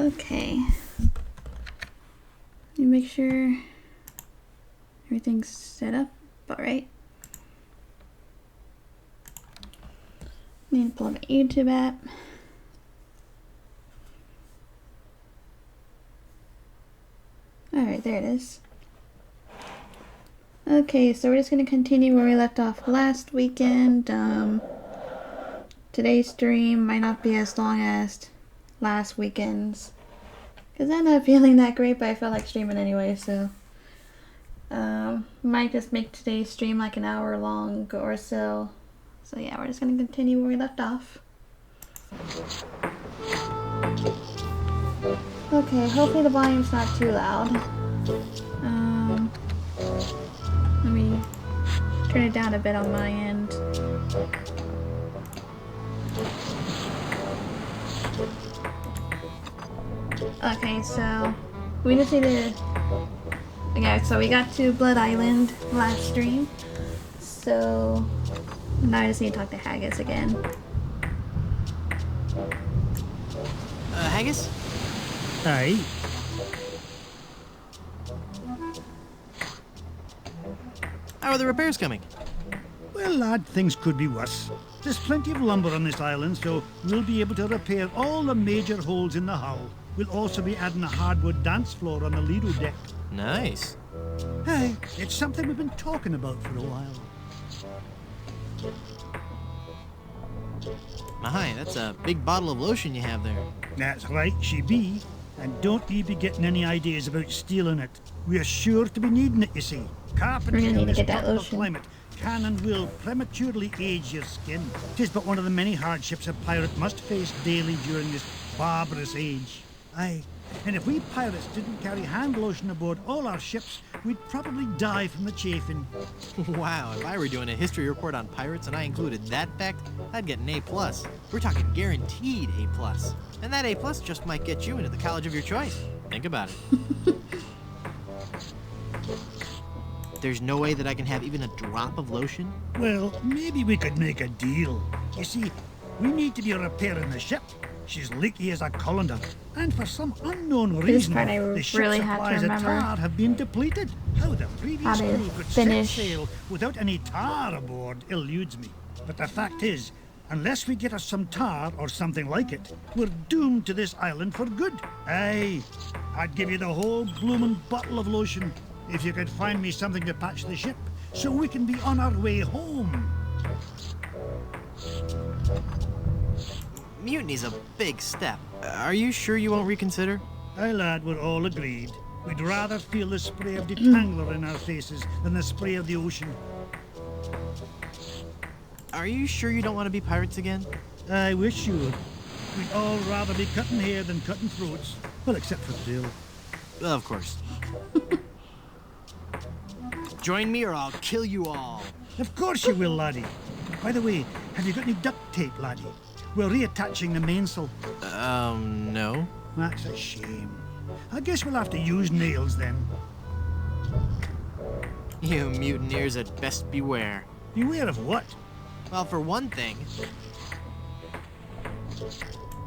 Okay. Let me make sure everything's set up alright. Need to pull up a YouTube app. Alright, there it is. Okay, so we're just going to continue where we left off last weekend. Today's stream might not be as long as last weekend's, because I'm not feeling that great, but I felt like streaming anyway, so might just make today's stream like an hour long or so. So yeah, we're just going to continue where we left off. Okay, hopefully the volume's not too loud. Let me turn it down a bit on my end. Okay, so we just need to... Okay, so we got to Blood Island last stream. So now I just need to talk to Haggis again. Haggis? Aye. How are the repairs coming? Well, lad, things could be worse. There's plenty of lumber on this island, so we'll be able to repair all the major holes in the hull. We'll also be adding a hardwood dance floor on the Lido deck. Nice. Hey, it's something we've been talking about for a while. My, that's a big bottle of lotion you have there. That's right, she be. And don't you be getting any ideas about stealing it. We're sure to be needing it, you see. Carpentry in this tropical climate can and will prematurely age your skin. 'Tis but one of the many hardships a pirate must face daily during this barbarous age. Aye, and if we pirates didn't carry hand lotion aboard all our ships, we'd probably die from the chafing. Wow, if I were doing a history report on pirates and I included that fact, I'd get an A+. We're talking guaranteed A+. And that A+ just might get you into the college of your choice. Think about it. There's no way that I can have even a drop of lotion? Well, maybe we could make a deal. You see, we need to be repairing the ship. She's leaky as a colander. And for some unknown reason, the ship's supplies of tar have been depleted. How the previous crew could set sail without any tar aboard eludes me. But the fact is, unless we get us some tar or something like it, we're doomed to this island for good. Aye, I'd give you the whole bloomin' bottle of lotion if you could find me something to patch the ship, so we can be on our way home. Mutiny's a big step. Are you sure you won't reconsider? Aye, lad, we're all agreed. We'd rather feel the spray of detangler in our faces than the spray of the ocean. Are you sure you don't want to be pirates again? I wish you would. We'd all rather be cutting hair than cutting throats. Well, except for Bill. Of course. Join me or I'll kill you all. Of course you will, laddie. By the way, have you got any duct tape, laddie? We're reattaching the mainsail. No. That's a shame. I guess we'll have to use nails then. You mutineers had best beware. Beware of what? Well, for one thing,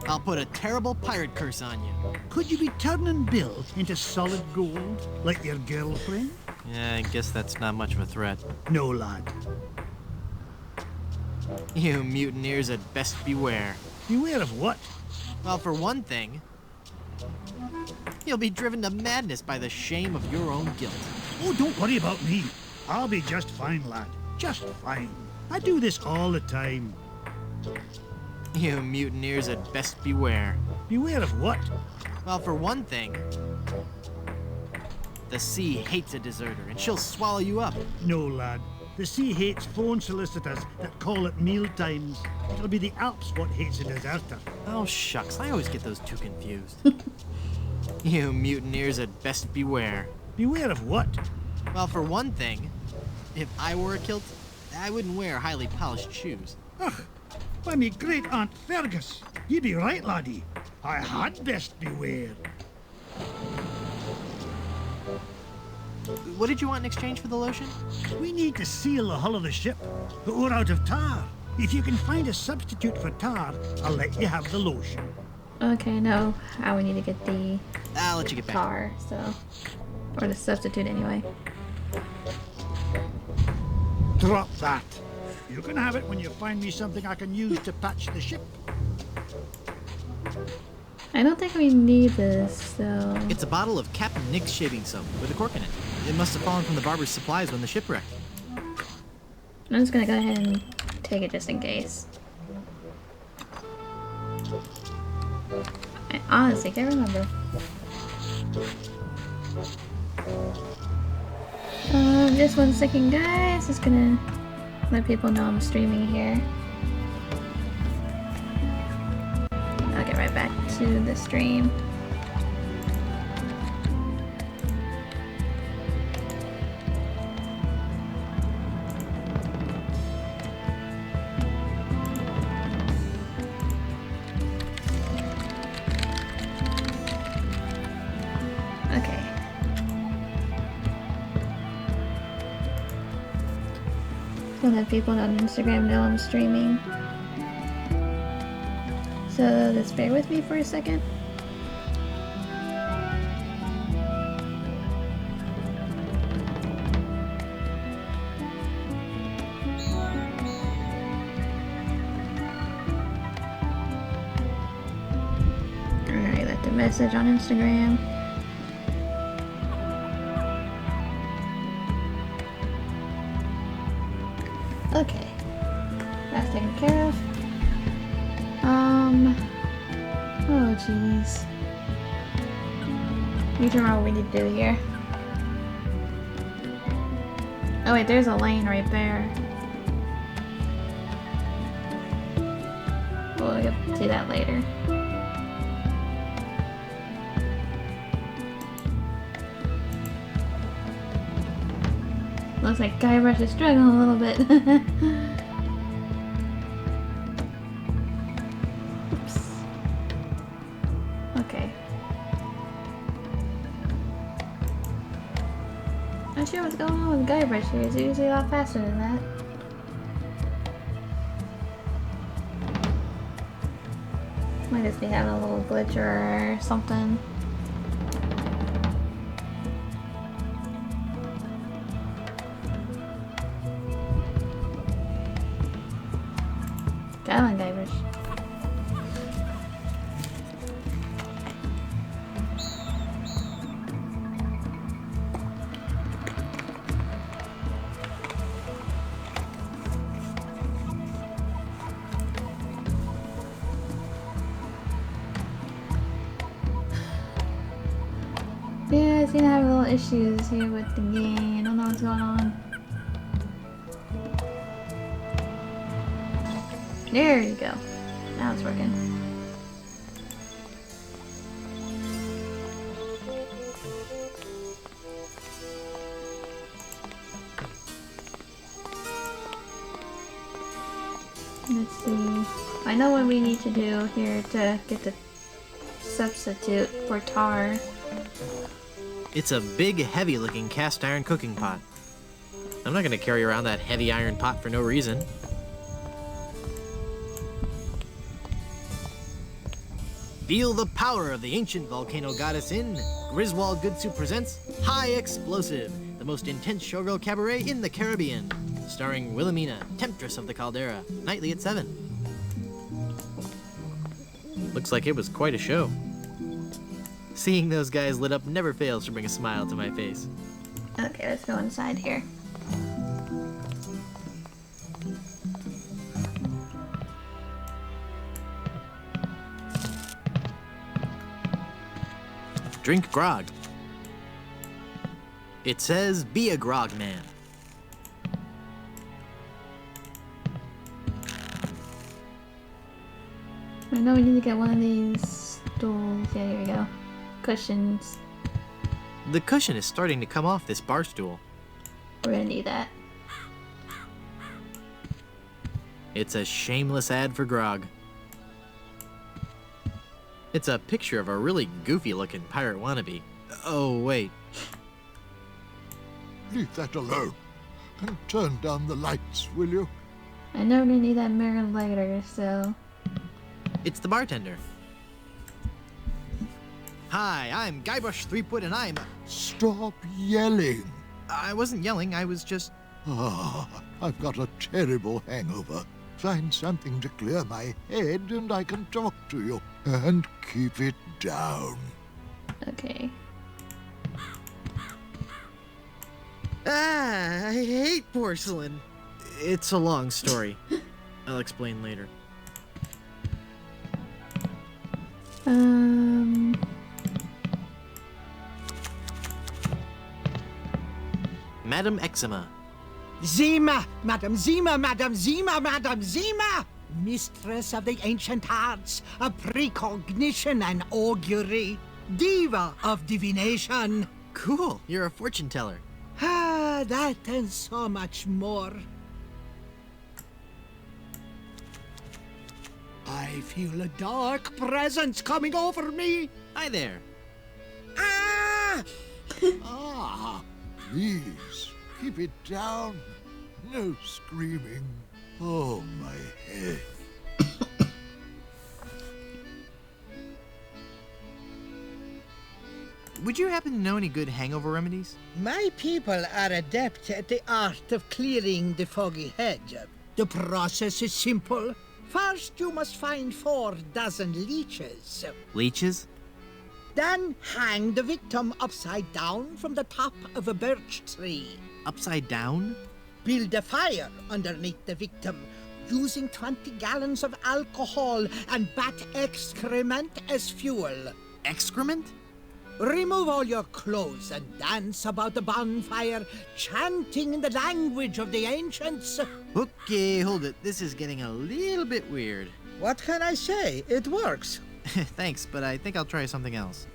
I'll put a terrible pirate curse on you. Could you be turning Bill into solid gold, like your girlfriend? Yeah, I guess that's not much of a threat. No, lad. You mutineers had best beware. Beware of what? Well, for one thing, you'll be driven to madness by the shame of your own guilt. Oh, don't worry about me. I'll be just fine, lad. Just fine. I do this all the time. You mutineers had best beware. Beware of what? Well, for one thing, the sea hates a deserter, and she'll swallow you up. No, lad. The sea hates phone solicitors that call at meal times. It'll be the Alps what hates a deserter. Oh, shucks. I always get those two confused. You mutineers had best beware. Beware of what? Well, for one thing, if I wore a kilt, I wouldn't wear highly polished shoes. Ugh, by me great Aunt Fergus. You be right, laddie. I had best beware. What did you want in exchange for the lotion? We need to seal the hull of the ship, but we're out of tar. If you can find a substitute for tar, I'll let you have the lotion. Okay, I know how we need to get the I'll let you get back. tar, so. Or the substitute anyway. Drop that. You can have it when you find me something I can use to patch the ship. I don't think we need this, so. It's a bottle of Captain Nick's shaving soap with a cork in it. It must have fallen from the barber's supplies when the ship wrecked. I'm just gonna go ahead and take it just in case. I honestly can't remember. Just 1 second, guys. Just gonna let people know I'm streaming here. I'll get right back to the stream. Okay. So that people on Instagram know I'm streaming. So just bear with me for a second. Alright, let the message on Instagram. Okay, that's taken care of. Oh jeez. You remember what we need to do here. Oh wait, there's a lane right there. We'll get to see that later. Looks like Guybrush is struggling a little bit. Oops. Okay. Not sure what's going on with Guybrush here. It's usually a lot faster than that. Might just be having a little glitch or something. Come on, Guybrush. Yeah, I seem to have little issues here with the game. I don't know what's going on. There you go. Now it's working. Let's see. I know what we need to do here to get the substitute for tar. It's a big, heavy-looking cast iron cooking pot. I'm not gonna carry around that heavy iron pot for no reason. Feel the power of the ancient volcano goddess in Griswold Goodsuit presents High Explosive, the most intense showgirl cabaret in the Caribbean, starring Wilhelmina, Temptress of the Caldera, nightly at 7. Looks like it was quite a show. Seeing those guys lit up never fails to bring a smile to my face. Okay, let's go inside here. Drink grog. It says, be a grog man. I know we need to get one of these stools. Yeah, here we go. Cushions. The cushion is starting to come off this bar stool. We're gonna need that. It's a shameless ad for grog. It's a picture of a really goofy-looking pirate wannabe. Oh, wait. Leave that alone. And turn down the lights, will you? I know we're gonna need that mirror later, so... It's the bartender. Hi, I'm Guybrush Threepwood, and I'm... Stop yelling. I wasn't yelling, I was just... Ah, I've got a terrible hangover. Find something to clear my head and I can talk to you. And keep it down. Okay. I hate porcelain. It's a long story. I'll explain later. Madam Eczema. Zima, Madam Zima, Madam Zima, Madam Zima! Mistress of the ancient arts, of precognition and augury, diva of divination. Cool, you're a fortune teller. Ah, that and so much more. I feel a dark presence coming over me. Hi there. Ah! Ah, please, keep it down. No screaming. Oh, my head. Would you happen to know any good hangover remedies? My people are adept at the art of clearing the foggy head. The process is simple. First, you must find 4 dozen leeches. Leeches? Then hang the victim upside down from the top of a birch tree. Upside down? Build a fire underneath the victim, using 20 gallons of alcohol and bat excrement as fuel. Excrement? Remove all your clothes and dance about the bonfire, chanting in the language of the ancients. Okay, hold it. This is getting a little bit weird. What can I say? It works. Thanks, but I think I'll try something else.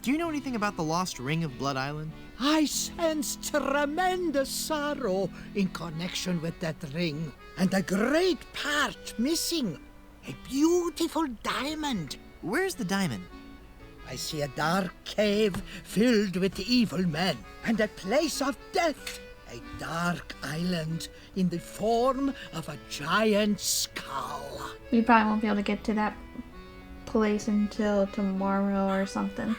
Do you know anything about the lost ring of Blood Island? I sense tremendous sorrow in connection with that ring, and a great part missing. A beautiful diamond. Where's the diamond? I see a dark cave filled with evil men, and a place of death. A dark island in the form of a giant skull. We probably won't be able to get to that place until tomorrow or something.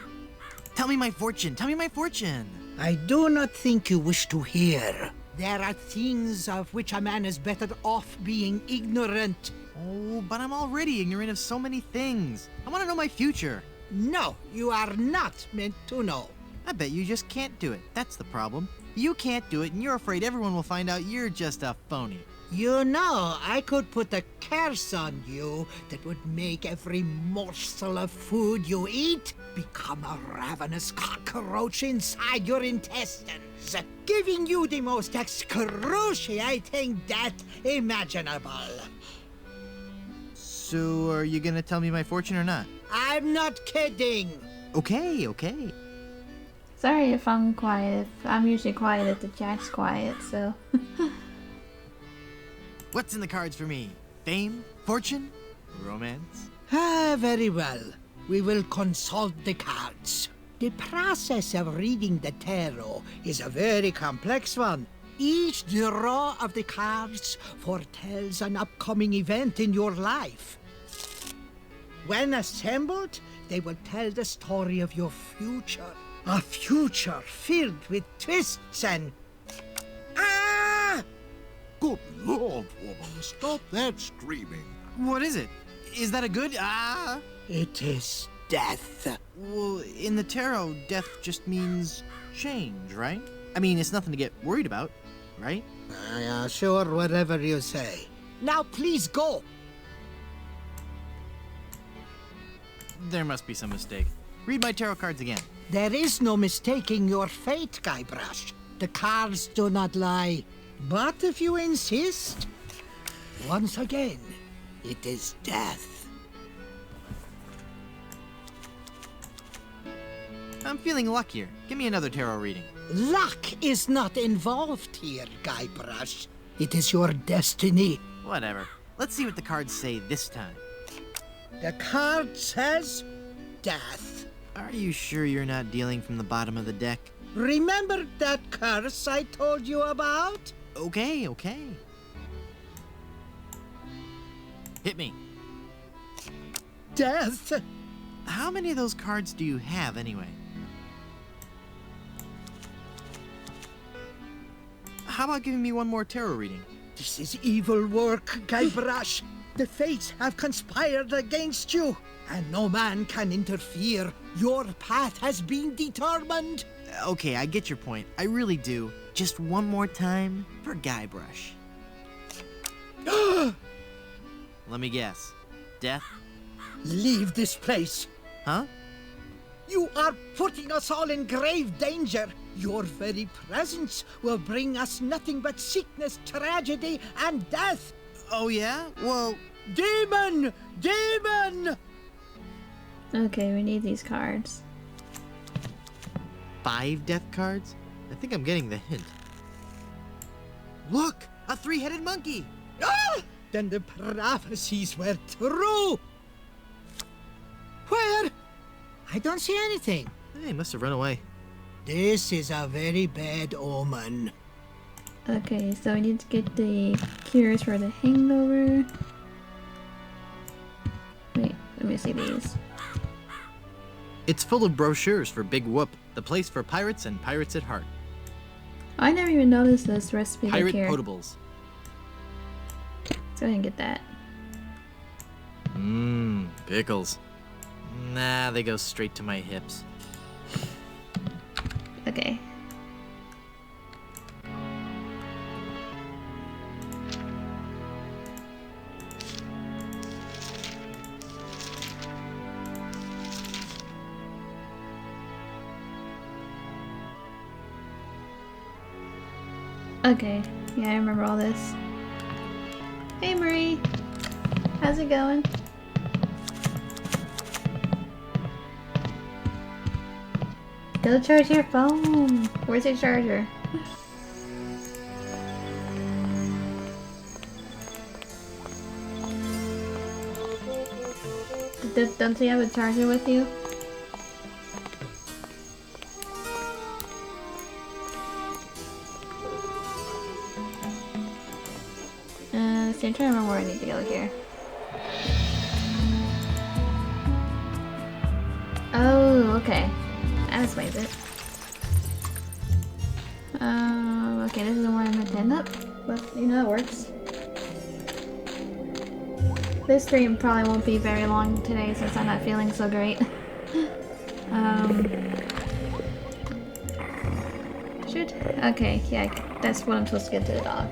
Tell me my fortune! Tell me my fortune! I do not think you wish to hear. There are things of which a man is better off being ignorant. Oh, but I'm already ignorant of so many things. I want to know my future. No, you are not meant to know. I bet you just can't do it. That's the problem. You can't do it, and you're afraid everyone will find out you're just a phony. You know, I could put a curse on you that would make every morsel of food you eat become a ravenous cockroach inside your intestines, giving you the most excruciating death imaginable. So, are you gonna tell me my fortune or not? I'm not kidding. Okay, okay. Sorry if I'm quiet. I'm usually quiet if the chat's quiet, so. What's in the cards for me? Fame? Fortune? Romance? Ah, very well. We will consult the cards. The process of reading the tarot is a very complex one. Each draw of the cards foretells an upcoming event in your life. When assembled, they will tell the story of your future. A future filled with twists and... Ah! Good Lord, woman, stop that screaming. What is it? Is that a good... Ah? It is death. Well, in the tarot, death just means change, right? I mean, it's nothing to get worried about, right? Sure, whatever you say. Now please go. There must be some mistake. Read my tarot cards again. There is no mistaking your fate, Guybrush. The cards do not lie. But if you insist, once again, it is death. I'm feeling luckier. Give me another tarot reading. Luck is not involved here, Guybrush. It is your destiny. Whatever. Let's see what the cards say this time. The card says death. Are you sure you're not dealing from the bottom of the deck? Remember that curse I told you about? Okay, okay. Hit me. death. How many of those cards do you have, anyway? How about giving me one more tarot reading? This is evil work, Guybrush. The fates have conspired against you, and no man can interfere. Your path has been determined. Okay, I get your point. I really do. Just one more time for Guybrush. Let me guess. Death? Leave this place. Huh? You are putting us all in grave danger. Your very presence will bring us nothing but sickness, tragedy, and death. Oh, yeah? Well... Demon! Demon! Okay, we need these cards. 5 death cards? I think I'm getting the hint. Look! A 3-headed monkey! Ah! Then the prophecies were true. Where? I don't see anything. He must have run away. This is a very bad omen. Okay, so we need to get the cures for the hangover. Wait, let me see these. It's full of brochures for Big Whoop, the place for pirates and pirates at heart. I never even noticed this recipe Pirate book here. potables. Let's go ahead and get that. Mmm, pickles. Nah, they go straight to my hips. Okay. Okay, yeah, I remember all this. Hey Marie! How's it going? Go charge your phone! Where's your charger? Don't you have a charger with you? See, I'm trying to remember where I need to go here. Oh, okay. That explains it. Okay, this is the one I'm gonna end up. But, you know, it works. This stream probably won't be very long today since I'm not feeling so great. Shoot. Okay, yeah, that's what I'm supposed to get to the dog.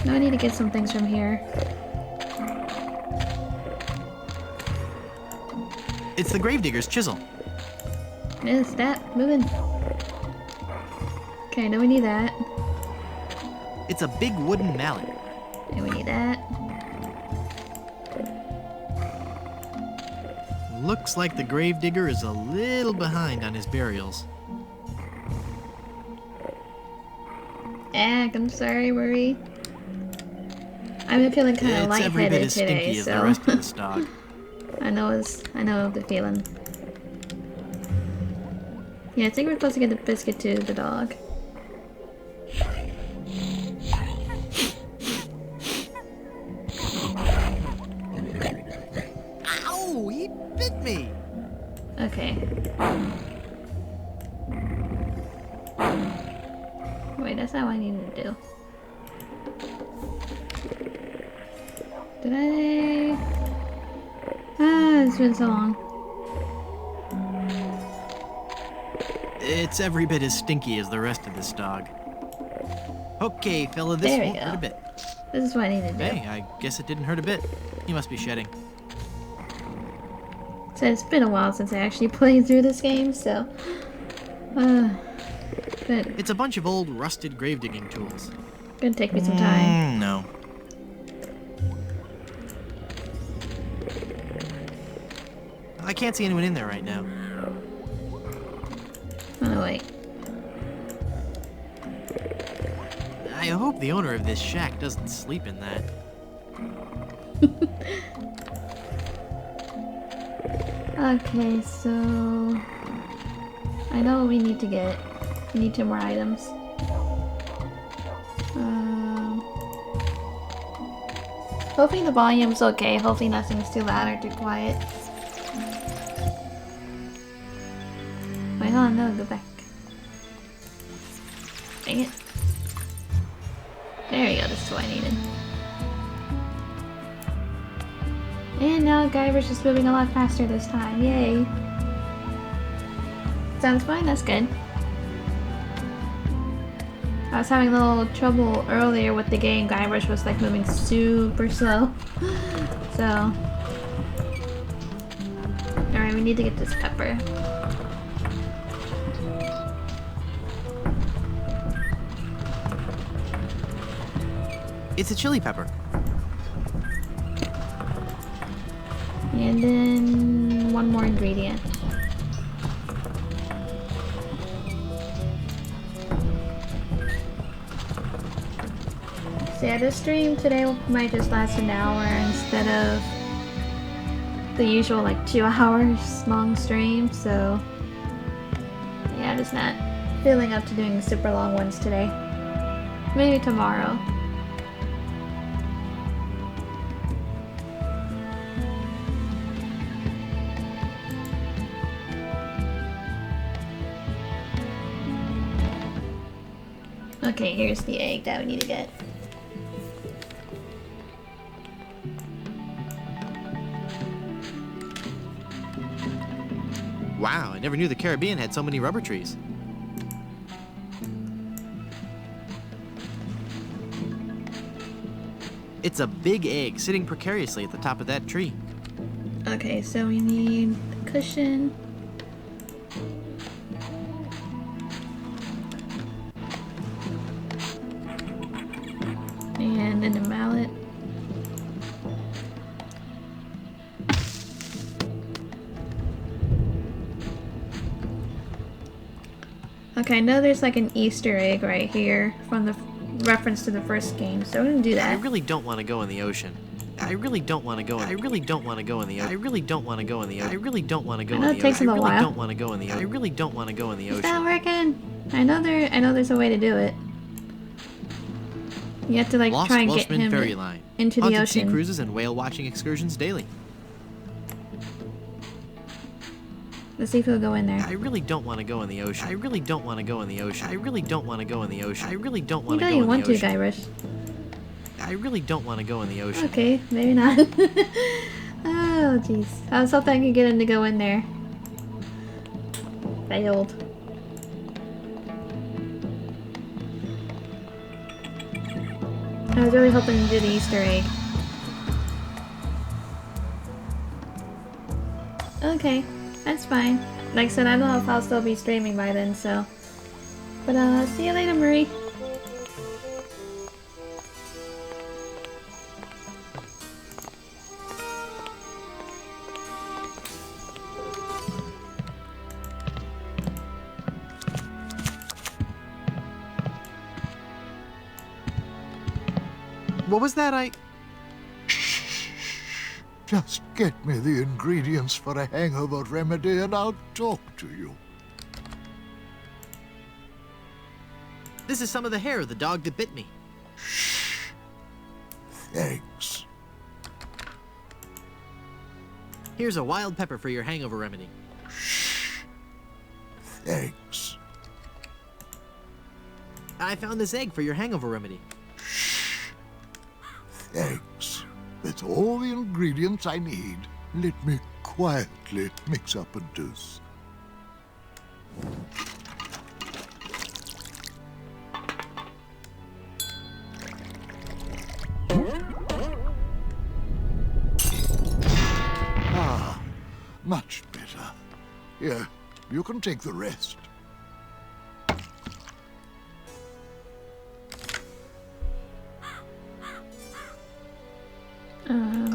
Now I need to get some things from here. It's the Gravedigger's chisel. Is that moving? Okay, now we need that. It's a big wooden mallet. And we need that. Looks like the Gravedigger is a little behind on his burials. I'm sorry, Marie. I'm feeling kind of It's every bit lightheaded as stinky today, as so the rest of this dog. I know the feeling. Yeah, I think we're supposed to get the biscuit to the dog. Ow! He bit me! Okay. Wait, that's not what I needed to do. Did I? Ah, it's been so long. It's every bit as stinky as the rest of this dog. Okay, fella, this There we won't hurt go. a bit. This is what I need to do. Hey, I guess it didn't hurt a bit. He must be shedding. So it's been a while since I actually played through this game, so... but It's a bunch of old, rusted grave digging tools. gonna take me some time. No. I can't see anyone in there right now. Oh, no, wait. I hope the owner of this shack doesn't sleep in that. Okay, so... I know what we need to get. We need 2 more items. Hopefully the volume's okay. Hopefully nothing's too loud or too quiet. Wait, hold on, no, go back. Dang it. There we go, this is what I needed. And now Guyver's just moving a lot faster this time, yay. Sounds fine, that's good. I was having a little trouble earlier with the game. Guybrush was like moving super slow. So. Alright, we need to get this pepper. It's a chili pepper. And then one more ingredient. So yeah, this stream today might just last an hour instead of the usual like 2 hours long stream, so yeah, I'm just not feeling up to doing the super long ones today. Maybe tomorrow. Okay, here's the egg that we need to get. Wow, I never knew the Caribbean had so many rubber trees. It's a big egg sitting precariously at the top of that tree. Okay, so we need the cushion. And then the mallet. Okay, I know there's like an Easter egg right here from the reference to the first game, so we're gonna do that. I really don't want to go in the ocean. I really don't want to go. I really don't want to go in the ocean. I really don't want to go in the ocean. I really don't want to go in the ocean. I know it takes them a I really while. don't want to go in the ocean. I really don't want to go in the It's ocean. not working. I know there's a way to do it. You have to like Lost try and get Welshman him Ferry Line. into the Haunted sea ocean. cruises and whale watching excursions daily. Let's see if he'll go in there. I really don't want to go in the ocean. I really don't want to go in the ocean. I really don't want to go in the ocean. I really don't You want to know go you in want the to, ocean. Guybrush. I really don't want to go in the ocean. Okay, maybe not. Oh, jeez. I was hoping I could get him to go in there. Failed. I was really hoping to do the Easter egg. Okay, that's fine. Like I said, I don't know if I'll still be streaming by then, so. But, see you later, Marie. What was that? Just get me the ingredients for a hangover remedy and I'll talk to you. This is some of the hair of the dog that bit me. Thanks. Here's a wild pepper for your hangover remedy. Thanks. I found this egg for your hangover remedy. Thanks. That's all the ingredients I need. Let me quietly mix up a dose. Ah, much better. Here, you can take the rest.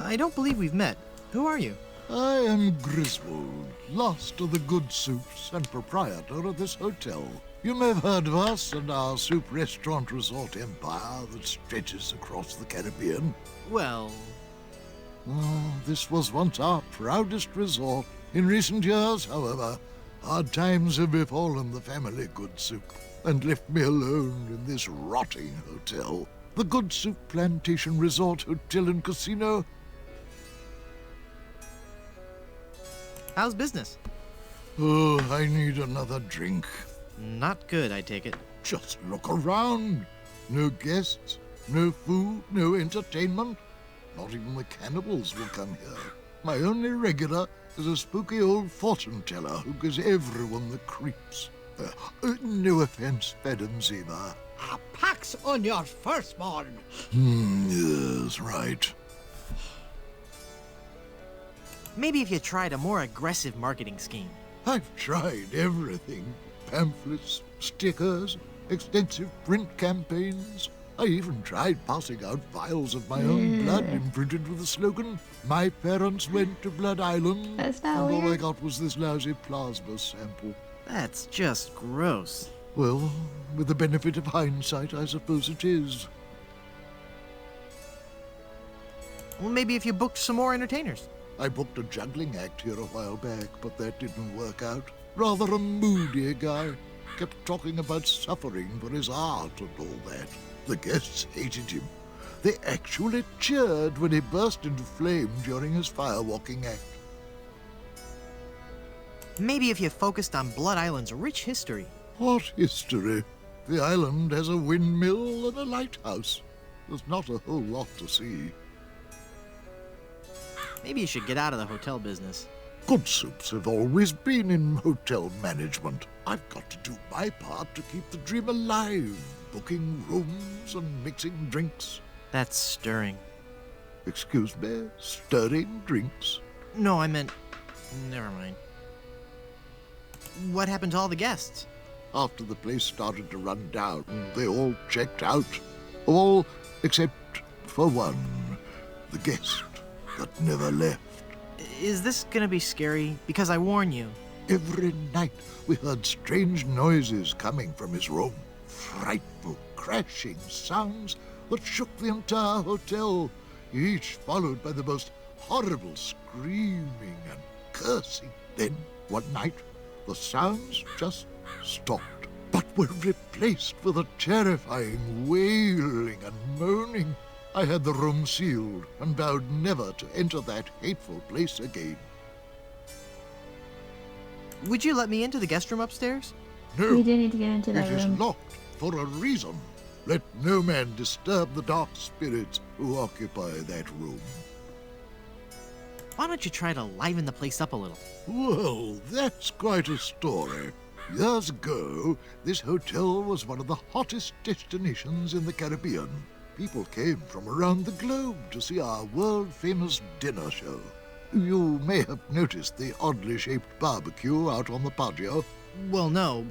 I don't believe we've met. Who are you? I am Griswold, last of the good soups and proprietor of this hotel. You may have heard of us and our soup restaurant resort empire that stretches across the Caribbean. Well, This was once our proudest resort. In recent years, however, hard times have befallen the family good soup and left me alone in this rotting hotel. The Good Soup Plantation Resort Hotel and Casino. How's business? Oh, I need another drink. Not good, I take it. Just look around. No guests, no food, no entertainment. Not even the cannibals will come here. My only regular is a spooky old fortune teller who gives everyone the creeps. No offense, Madam Zima. A pax on your firstborn. Yes, right. Maybe if you tried a more aggressive marketing scheme. I've tried everything. Pamphlets, stickers, extensive print campaigns. I even tried passing out vials of my own blood imprinted with the slogan, "My parents went to Blood Island." That's not and all I weird. got was this lousy plasma sample. That's just gross. Well, with the benefit of hindsight, I suppose it is. Well, maybe if you booked some more entertainers. I booked a juggling act here a while back, but that didn't work out. Rather a moody guy. Kept talking about suffering for his art and all that. The guests hated him. They actually cheered when he burst into flame during his firewalking act. Maybe if you focused on Blood Island's rich history. What history? The island has a windmill and a lighthouse. There's not a whole lot to see. Maybe you should get out of the hotel business. Good Soups have always been in hotel management. I've got to do my part to keep the dream alive, booking rooms and mixing drinks. That's stirring. Excuse me, stirring drinks? No, I meant... Never mind. What happened to all the guests? After the place started to run down, they all checked out. All except for one, the guest that never left. Is this gonna be scary? Because I warn you. Every night we heard strange noises coming from his room. Frightful, crashing sounds that shook the entire hotel, each followed by the most horrible screaming and cursing. Then, one night, the sounds just stopped, but were replaced with a terrifying wailing and moaning. I had the room sealed and vowed never to enter that hateful place again. Would you let me into the guest room upstairs? No, We do need to get into it that is room. locked for a reason. Let no man disturb the dark spirits who occupy that room. Why don't you try to liven the place up a little? Well, that's quite a story. Years ago, this hotel was one of the hottest destinations in the Caribbean. People came from around the globe to see our world-famous dinner show. You may have noticed the oddly shaped barbecue out on the patio. Well, no.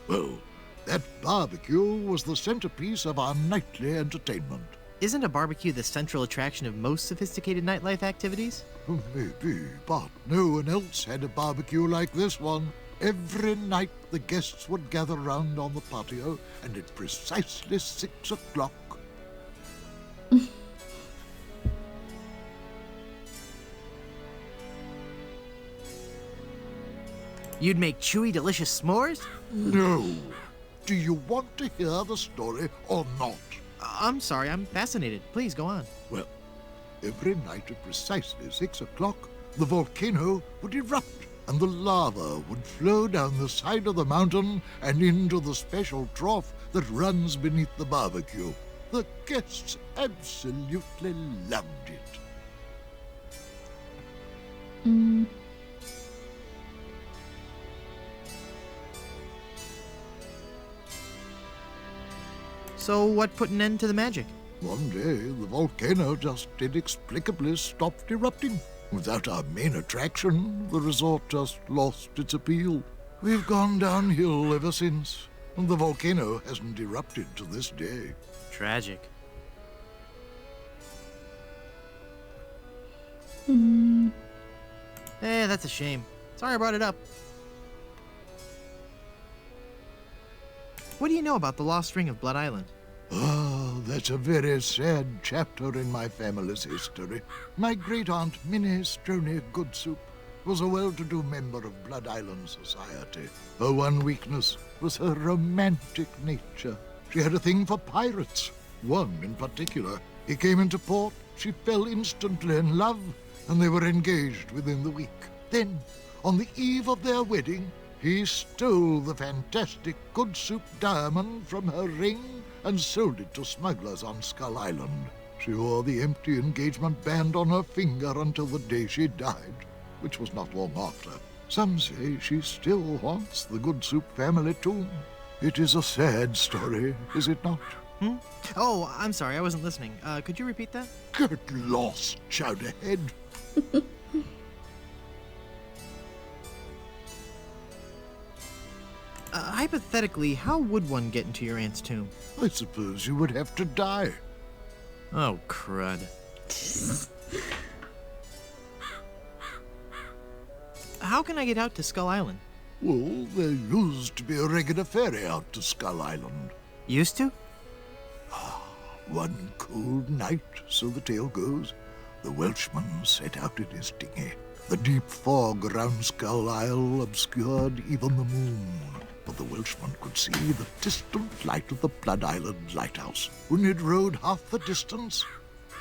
Well, that barbecue was the centerpiece of our nightly entertainment. Isn't a barbecue the central attraction of most sophisticated nightlife activities? Maybe, but no one else had a barbecue like this one. Every night the guests would gather round on the patio, and at precisely 6 o'clock, You'd make chewy, delicious s'mores? no. Do you want to hear the story or not? I'm sorry, I'm fascinated. Please, go on. Well, every night at precisely 6 o'clock, the volcano would erupt and the lava would flow down the side of the mountain and into the special trough that runs beneath the barbecue. The guests absolutely loved it. So what put an end to the magic? One day, the volcano just inexplicably stopped erupting. Without our main attraction, the resort just lost its appeal. We've gone downhill ever since, and the volcano hasn't erupted to this day. Tragic. That's a shame. Sorry I brought it up. What do you know about the lost ring of Blood Island? Oh, that's a very sad chapter in my family's history. My great-aunt Minnie Stroney Goodsoup was a well-to-do member of Blood Island society. Her one weakness was her romantic nature. She had a thing for pirates. One in particular. He came into port, she fell instantly in love, and they were engaged within the week. Then, on the eve of their wedding, he stole the fantastic Good Soup diamond from her ring and sold it to smugglers on Skull Island. She wore the empty engagement band on her finger until the day she died, which was not long after. Some say she still haunts the Good Soup family tomb. It is a sad story, is it not? Oh, I'm sorry, I wasn't listening. Could you repeat that? Get lost, Chowderhead. Hypothetically, how would one get into your aunt's tomb? I suppose you would have to die. Oh, crud. How can I get out to Skull Island? Well, there used to be a regular ferry out to Skull Island. Used to? One cold night, so the tale goes, the Welshman set out in his dinghy. The deep fog around Skull Isle obscured even the moon, but the Welshman could see the distant light of the Blood Island lighthouse. When he'd rowed half the distance,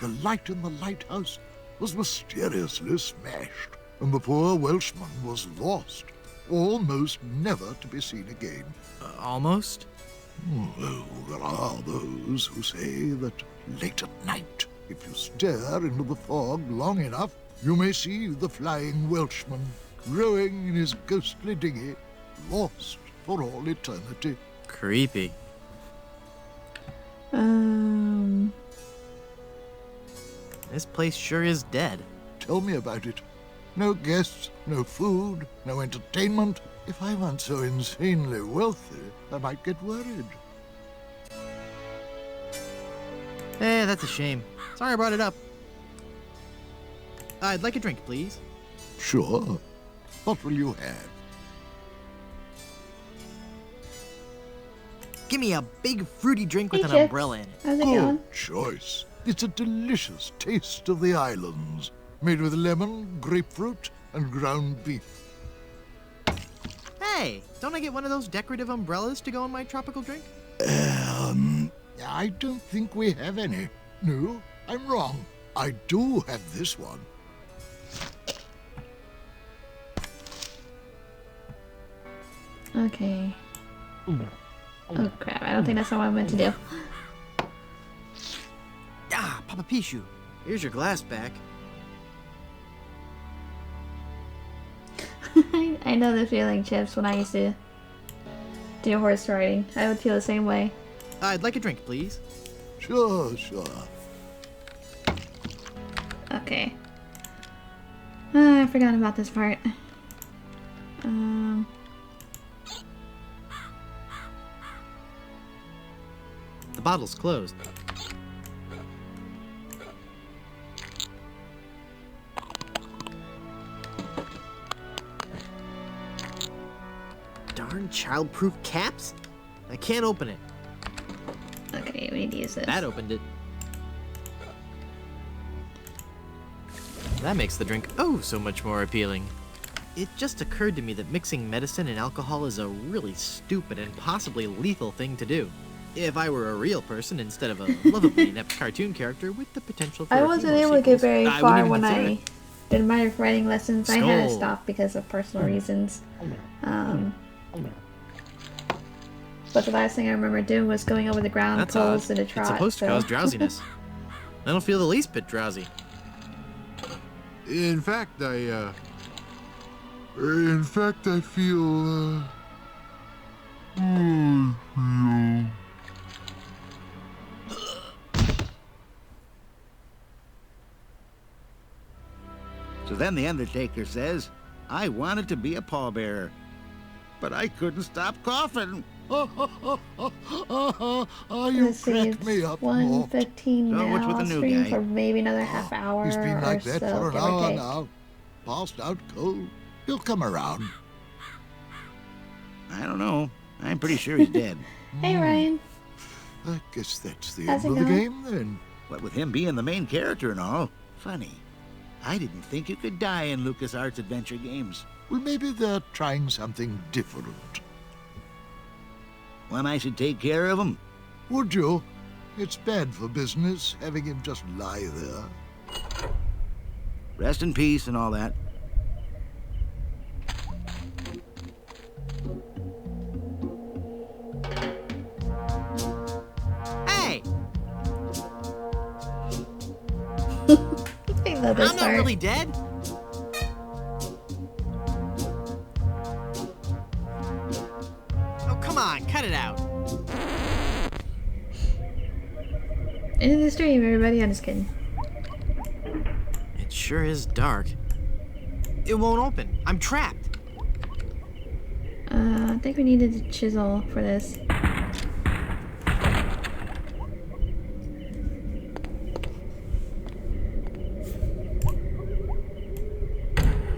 the light in the lighthouse was mysteriously smashed, and the poor Welshman was lost, almost never to be seen again. Almost? Well, there are those who say that late at night, if you stare into the fog long enough, you may see the flying Welshman rowing in his ghostly dinghy, lost for all eternity. Creepy. This place sure is dead. Tell me about it. No guests, no food, no entertainment. If I weren't so insanely wealthy, I might get worried. That's a shame. Sorry I brought it up. I'd like a drink, please. Sure. What will you have? Give me a big fruity drink with Hey, an Chips. umbrella in it. How's it going? Good choice. It's a delicious taste of the islands, made with lemon, grapefruit, and ground beef. Hey, don't I get one of those decorative umbrellas to go in my tropical drink? I don't think we have any. No, I'm wrong. I do have this one. Okay. Oh crap, I don't think that's what I meant to do. Ah, Papa Pichu, here's your glass back. I know the feeling, Chips, when I used to do horse riding. I would feel the same way. I'd like a drink, please. Sure. Okay. I forgot about this part. The bottle's closed. Darn child-proof caps? I can't open it. Okay, we need to use this. That opened it. That makes the drink oh so much more appealing. It just occurred to me that mixing medicine and alcohol is a really stupid and possibly lethal thing to do. If I were a real person instead of a lovably inept cartoon character with the potential for I a few wasn't more able to get sequels, very I far wouldn't even when consider I it. did my writing lessons. I had to Skull. stop because of personal reasons. But the last thing I remember doing was going over the ground That's poles odd. in a trot. It's supposed to so- cause drowsiness. I don't feel the least bit drowsy. In fact, I feel, So then the Undertaker says, I wanted to be a pallbearer, but I couldn't stop coughing. You Let's see, crack it's me up, Mort. 1:15 So now. what's with the I'll new stream guy? for maybe another half hour He's been like or that so, for an give or hour take. now. Passed out cold. He'll come around. I don't know. I'm pretty sure he's dead. Hey Ryan, I guess that's the How's end it of the going? game then. What with him being the main character and all. Funny. I didn't think you could die in LucasArts adventure games. Well, maybe they're trying something different. When I should take care of him. Would you? It's bad for business having him just lie there. Rest in peace and all that. Hey! I love this I'm not part. really dead. Oh, come on, cut it out. End of the stream, everybody. I'm just kidding. It sure is dark. It won't open. I'm trapped. I think we needed a chisel for this.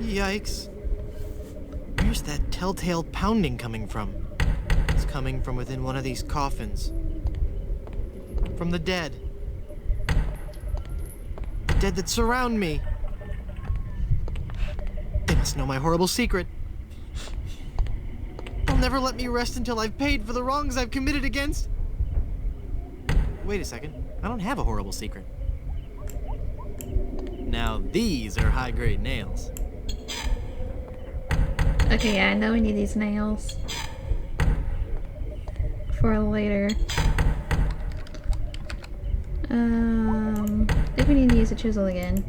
Yikes. Where's that telltale pounding coming from? It's coming from within one of these coffins. From the dead. The dead that surround me. They must know my horrible secret. They'll never let me rest until I've paid for the wrongs I've committed against. Wait a second. I don't have a horrible secret. Now these are high-grade nails. Okay, yeah, I know we need these nails for later. I think we need to use a chisel again.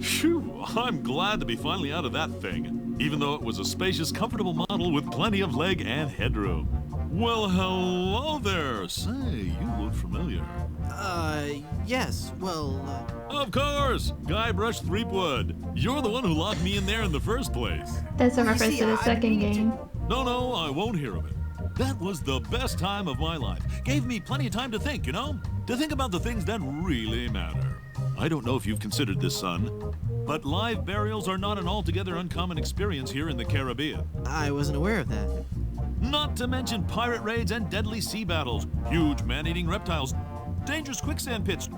Phew, I'm glad to be finally out of that thing, even though it was a spacious, comfortable model with plenty of leg and headroom. Well, hello there. Say, you look familiar. Yes, well, Of course! Guybrush Threepwood. You're the one who locked me in there in the first place. That's a you reference see, to the I've second been meaning game. No, I won't hear of it. That was the best time of my life. Gave me plenty of time to think, you know? To think about the things that really matter. I don't know if you've considered this, son, but live burials are not an altogether uncommon experience here in the Caribbean. I wasn't aware of that. Not to mention pirate raids and deadly sea battles, huge man-eating reptiles, dangerous quicksand pits,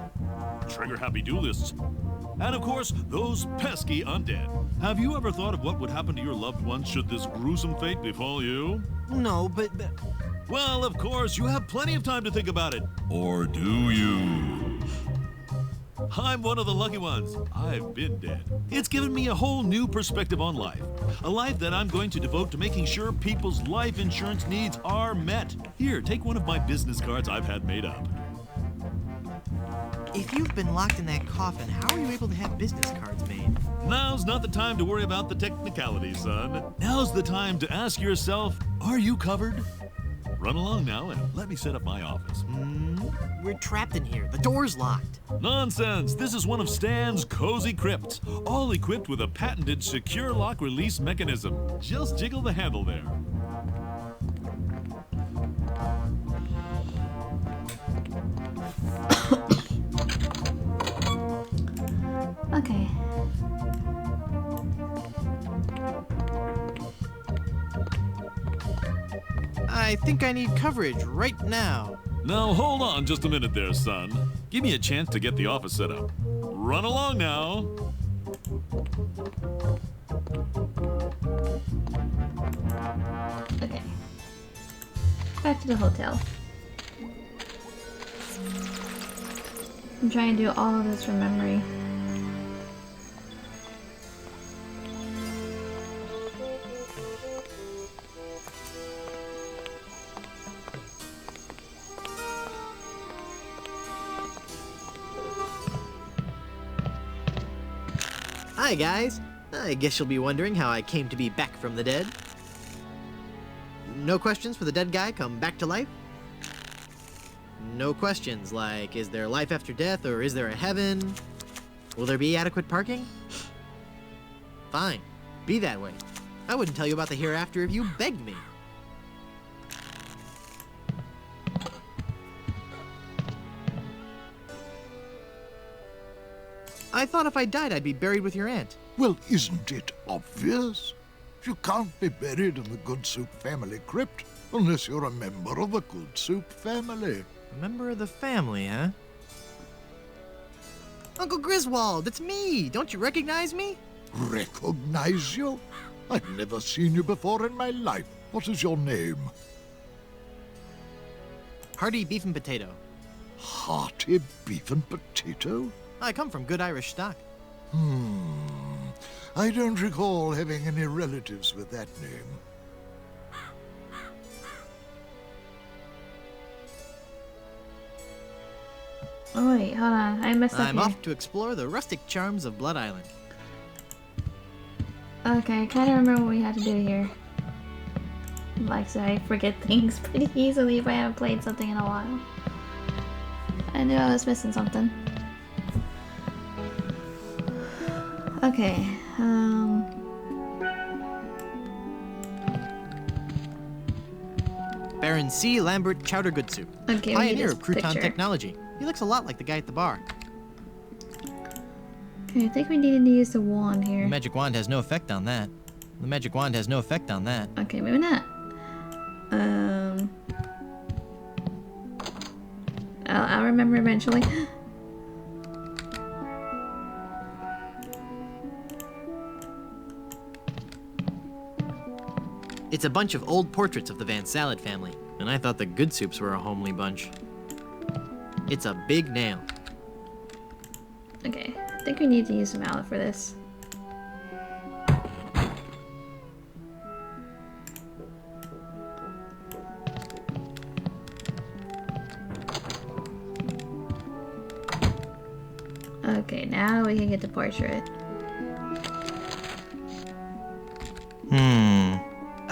trigger-happy duelists, and of course, those pesky undead. Have you ever thought of what would happen to your loved ones should this gruesome fate befall you? No, but... Well, of course, you have plenty of time to think about it. Or do you? I'm one of the lucky ones. I've been dead. It's given me a whole new perspective on life. A life that I'm going to devote to making sure people's life insurance needs are met. Here, take one of my business cards I've had made up. If you've been locked in that coffin, how are you able to have business cards made? Now's not the time to worry about the technicalities, son. Now's the time to ask yourself, are you covered? Run along now and let me set up my office. We're trapped in here. The door's locked. Nonsense! This is one of Stan's cozy crypts, all equipped with a patented secure lock release mechanism. Just jiggle the handle there. Okay. I think I need coverage right now. Now hold on just a minute there, son. Give me a chance to get the office set up. Run along now. Okay. Back to the hotel. I'm trying to do all of this from memory. Hi, guys. I guess you'll be wondering how I came to be back from the dead. No questions for the dead guy come back to life? No questions like, is there life after death or is there a heaven? Will there be adequate parking? Fine. Be that way. I wouldn't tell you about the hereafter if you begged me. I thought if I died, I'd be buried with your aunt. Well, isn't it obvious? You can't be buried in the Good Soup family crypt unless you're a member of the Good Soup family. A member of the family, huh? Uncle Griswold, it's me! Don't you recognize me? Recognize you? I've never seen you before in my life. What is your name? Hearty Beef and Potato. Hearty Beef and Potato? I come from good Irish stock. I don't recall having any relatives with that name. Oh wait, hold on. I messed up I'm here. off to explore the rustic charms of Blood Island. Okay, I kind of remember what we had to do here. Like, so I forget things pretty easily if I haven't played something in a while. I knew I was missing something. Okay, Baron C. Lambert Chowder Good Soup. Okay, Pioneer of crouton picture. technology. He looks a lot like the guy at the bar. Okay, I think we needed to use the wand The here. magic wand has no effect on that. The magic wand has no effect on that. Okay, maybe not. I'll remember eventually. It's a bunch of old portraits of the Van Salad family, and I thought the Good Soups were a homely bunch. It's a big nail. Okay, I think we need to use the mallet for this. Okay, now we can get the portrait.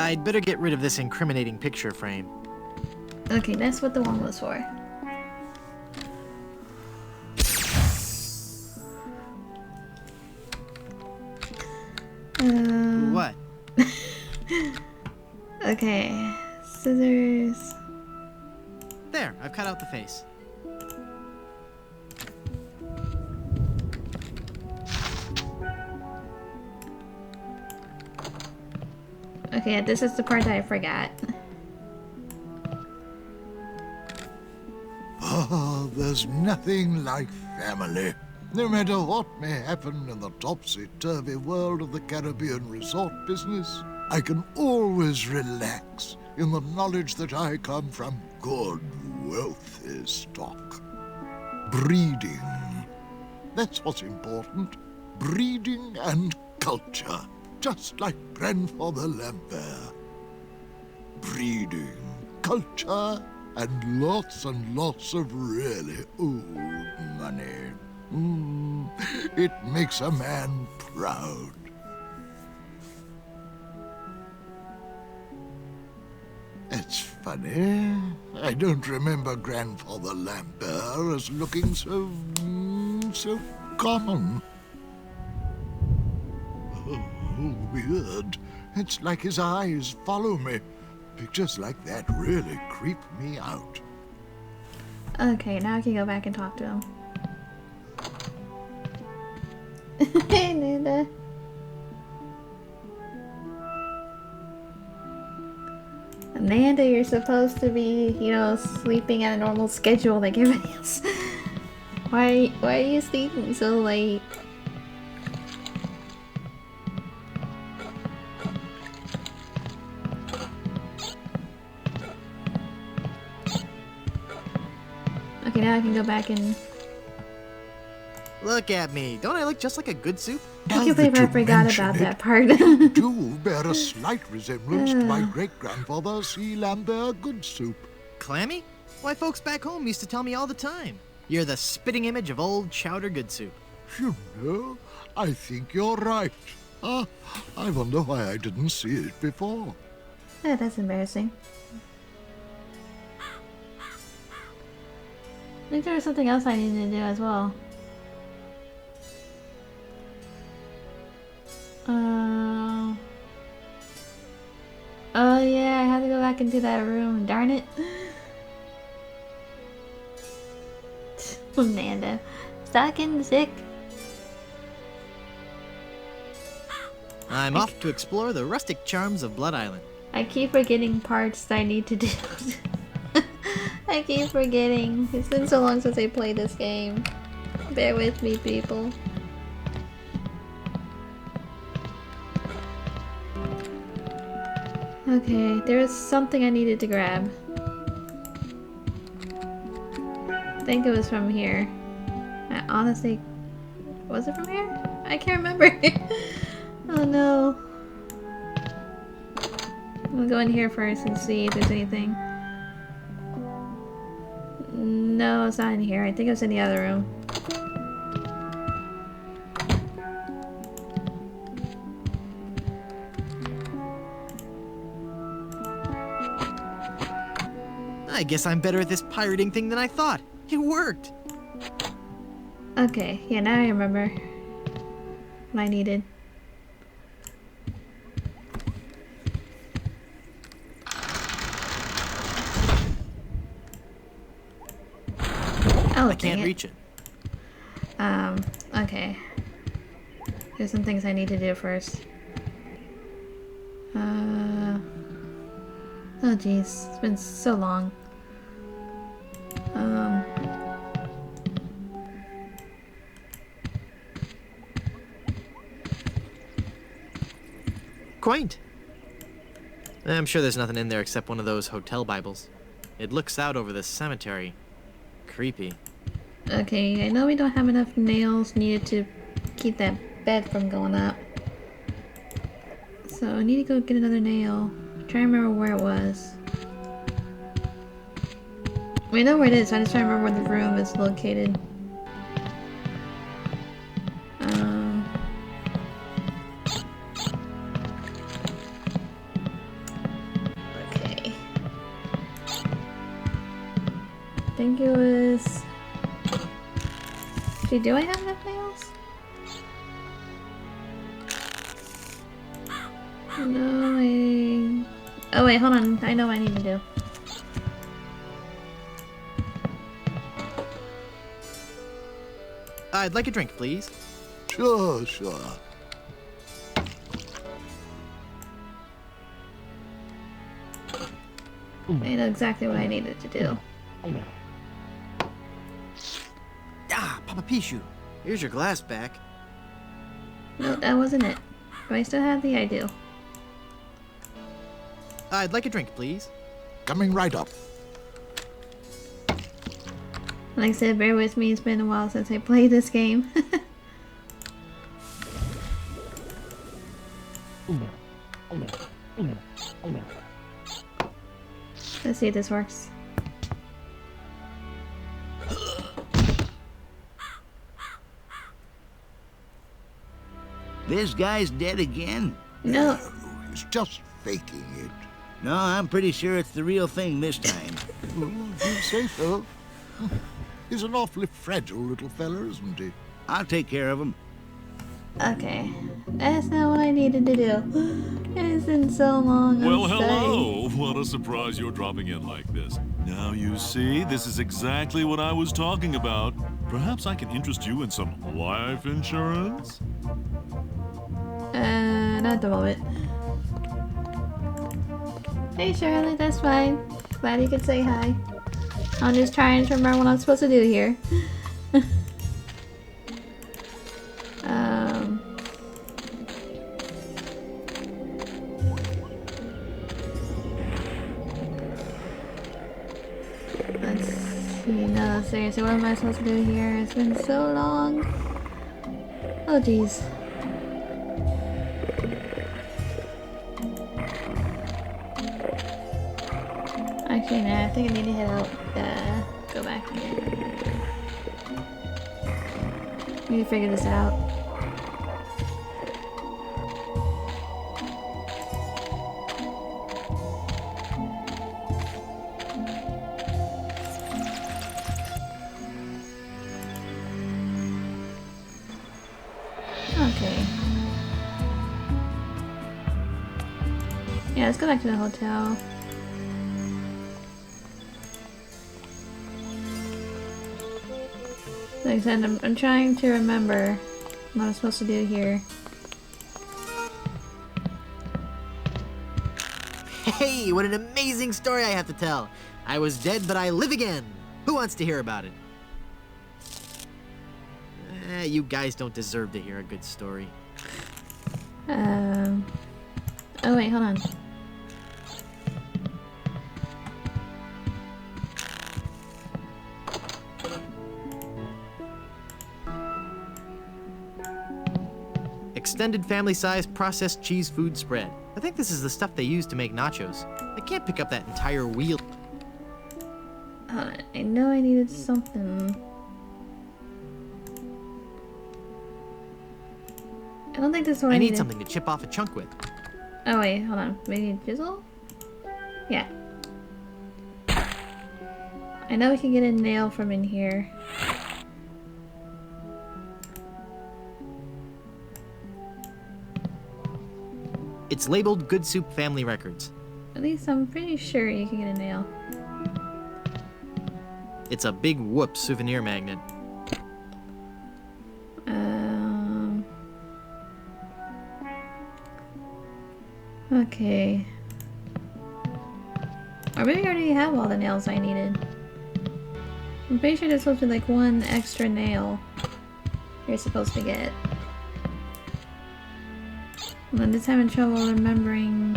I'd better get rid of this incriminating picture frame. Okay, that's what the wand was for. What? Okay, scissors. There, I've cut out the face. Okay, this is the part that I forgot. Ah, there's nothing like family. No matter what may happen in the topsy-turvy world of the Caribbean resort business, I can always relax in the knowledge that I come from good, wealthy stock. Breeding. That's what's important. Breeding and culture. Just like Grandfather Lambert. Breeding, culture, and lots of really old money. It makes a man proud. It's funny. I don't remember Grandfather Lambert as looking so common. Oh, weird. It's like his eyes follow me. Pictures like that really creep me out. Okay, now I can go back and talk to him. Hey, Nanda. Amanda, you're supposed to be, you know, sleeping at a normal schedule like everybody else. Why are you sleeping so late? Okay, now I can go back and... Look at me. Don't I look just like a Good Soup? I can't believe I forgot about that part. You do bear a slight resemblance to my great-grandfather C. Lambert Good Soup. Clammy? Why, folks back home used to tell me all the time. You're the spitting image of old Chowder Good Soup. You know, I think you're right. I wonder why I didn't see it before. Yeah, that's embarrassing. I think there was something else I needed to do as well. Oh yeah, I had to go back into that room. Darn it. Amanda. Stop getting sick. I'm off to explore the rustic charms of Blood Island. I keep forgetting parts that I need to do. I keep forgetting. It's been so long since I played this game. Bear with me, people. Okay, there was something I needed to grab. I think it was from here. I honestly... Was it from here? I can't remember. Oh no. I'm gonna go in here first and see if there's anything. No, it's not in here. I think it's in the other room. I guess I'm better at this pirating thing than I thought. It worked. Okay, yeah, now I remember what I needed. Oh, I can't reach it. Okay. There's some things I need to do first. Oh jeez, it's been so long. Quaint. I'm sure there's nothing in there except one of those hotel Bibles. It looks out over the cemetery. Creepy. Okay, I know we don't have enough nails needed to keep that bed from going up. So I need to go get another nail. Try to remember where it was. We know where it is, I just try to remember where the room is located. Okay. I think it was... Actually, do I have enough nails? No, Oh wait, hold on. I know what I need to do. I'd like a drink, please. Sure, sure. I know exactly what I needed to do. Ah, Papa Pichu. Here's your glass back. No, that wasn't it. Do I still have the I do? I'd like a drink, please. Coming right up. Like I said, bear with me. It's been a while since I played this game. Let's see if this works. This guy's dead again? No. He's just faking it. No, I'm pretty sure it's the real thing this time. You say so. He's an awfully fragile little fella, isn't he? I'll take care of him. Okay. That's not what I needed to do. It's been so long. Well, I'm hello. What a surprise you're dropping in like this. Now you see, this is exactly what I was talking about. Perhaps I can interest you in some life insurance? Not at the moment. Hey Shirley, that's fine. Glad you could say hi. I'm just trying to remember what I'm supposed to do here. Let's see. No, seriously, what am I supposed to do here? It's been so long. Oh, jeez. Actually, no, I think I need to head out. Go back. Need to figure this out. Okay. Yeah, let's go back to the hotel. Like I said, I'm trying to remember what I'm supposed to do here. me! What an amazing story I have to tell! I was dead, but I live again! Who wants to hear about it? You guys don't deserve to hear a good story. Oh wait, hold on. Extended family-sized processed cheese food spread. I think this is the stuff they use to make nachos. I can't pick up that entire wheel. Hold on. I know I needed something. I don't think this is what I need needed. something to chip off a chunk with. Oh wait, hold on. Maybe chisel? Yeah. I know we can get a nail from in here. It's labeled Good Soup Family Records. At least I'm pretty sure you can get a nail. It's a big whoop souvenir magnet. Okay. Or maybe I already have all the nails I needed. I'm pretty sure there's supposed to be like one extra nail you're supposed to get. I'm just having trouble remembering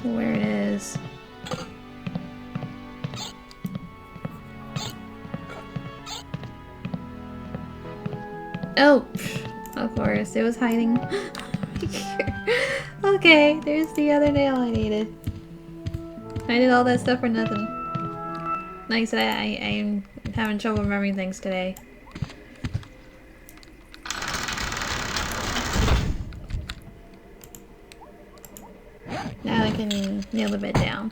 where it is. Oh, of course, it was hiding. Okay, there's the other nail I needed. I did all that stuff for nothing. Like I said, I'm having trouble remembering things today. Now I can nail the bed down.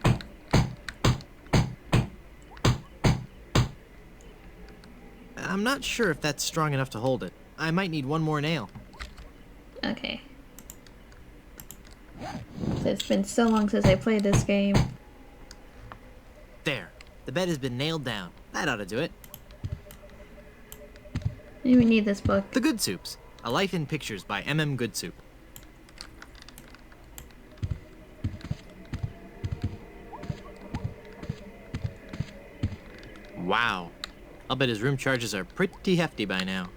I'm not sure if that's strong enough to hold it. I might need one more nail. Okay. So it's been so long since I played this game. There. The bed has been nailed down. That ought to do it. I don't even need this book. The Good Soups. A Life in Pictures by M.M. Good Soup. Wow. I'll bet his room charges are pretty hefty by now.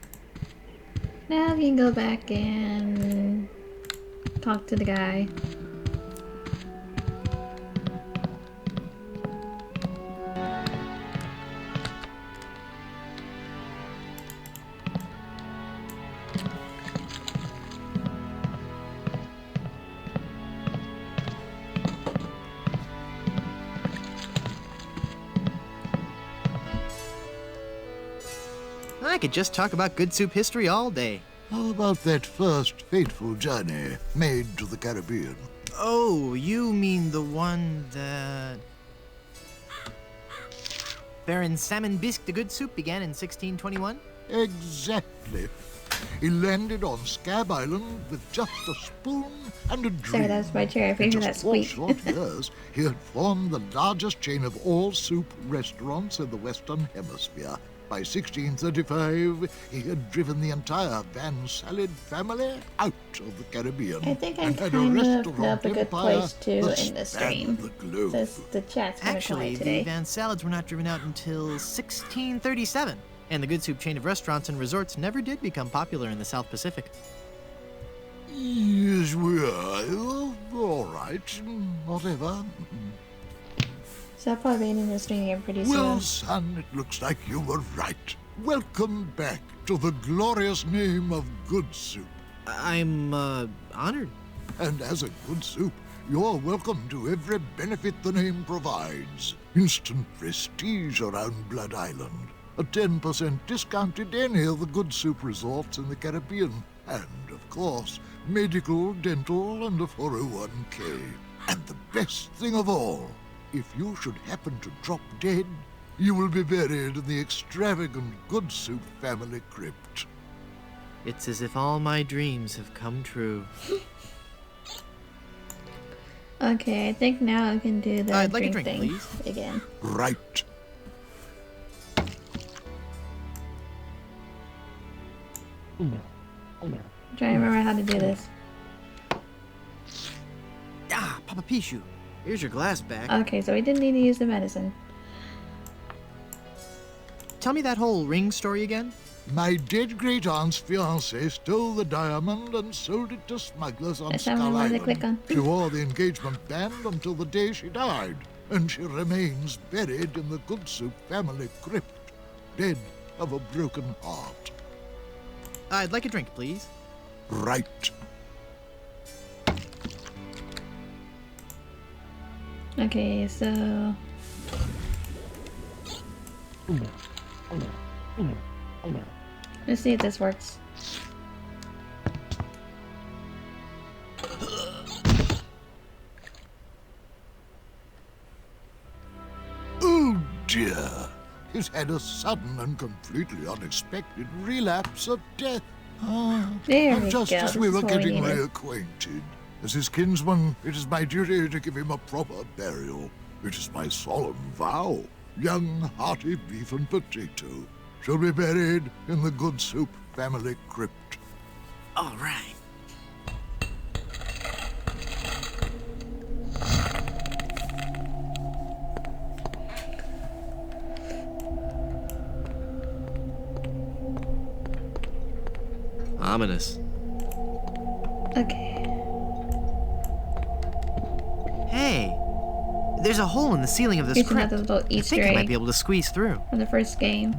Now we can go back and talk to the guy. I could just talk about Good Soup history all day. How about that first fateful journey made to the Caribbean? Oh, you mean the one that... Baron Salmon Bisque de Good Soup began in 1621? Exactly. He landed on Scab Island with just a spoon and a dream. Sorry, that's my chair. If you hear that squeak. In just 4 short years, he had formed the largest chain of all-soup restaurants in the Western Hemisphere. By 1635, he had driven the entire Van Salad family out of the Caribbean. I think I'm and had kind a of restaurant up a good empire place too that in this spanned stream. the globe. Says the chat's kind of Actually, quiet the today. Van Salads were not driven out until 1637, and the Good Soup chain of restaurants and resorts never did become popular in the South Pacific. Yes, we are. All right. Whatever. So I'll probably be in the stream here pretty soon. Well, son, it looks like you were right. Welcome back to the glorious name of Good Soup. I'm, honored. And as a Good Soup, you're welcome to every benefit the name provides. Instant prestige around Blood Island. A 10% discount at any of the Good Soup resorts in the Caribbean. And, of course, medical, dental, and a 401k. And the best thing of all, if you should happen to drop dead, you will be buried in the extravagant Good Soup family crypt. It's as if all my dreams have come true. Okay, I think now I can do the I'd like a drink drink, thing please. again. Right. I'm trying to remember how to do this. Papa Pichu, here's your glass back. Okay, so we didn't need to use the medicine. Tell me that whole ring story again. My dead great-aunt's fiancé stole the diamond and sold it to smugglers on That's Skull something I wanted to Island. click on. She wore the engagement band until the day she died, and she remains buried in the Good Soup family crypt, dead of a broken heart. I'd like a drink, please. Right. Okay, so... Let's see if this works. Oh dear. He's had a sudden and completely unexpected relapse of death. There we Just go. as This we is were what we getting needed. reacquainted. As his kinsman, it is my duty to give him a proper burial. It is my solemn vow. Young, hearty beef and potato shall be buried in the Good Soup family crypt. All right. Ominous. Okay. Hey, there's a hole in the ceiling of this Here's crypt. another little I Easter think I might egg be able to squeeze through. from the first game.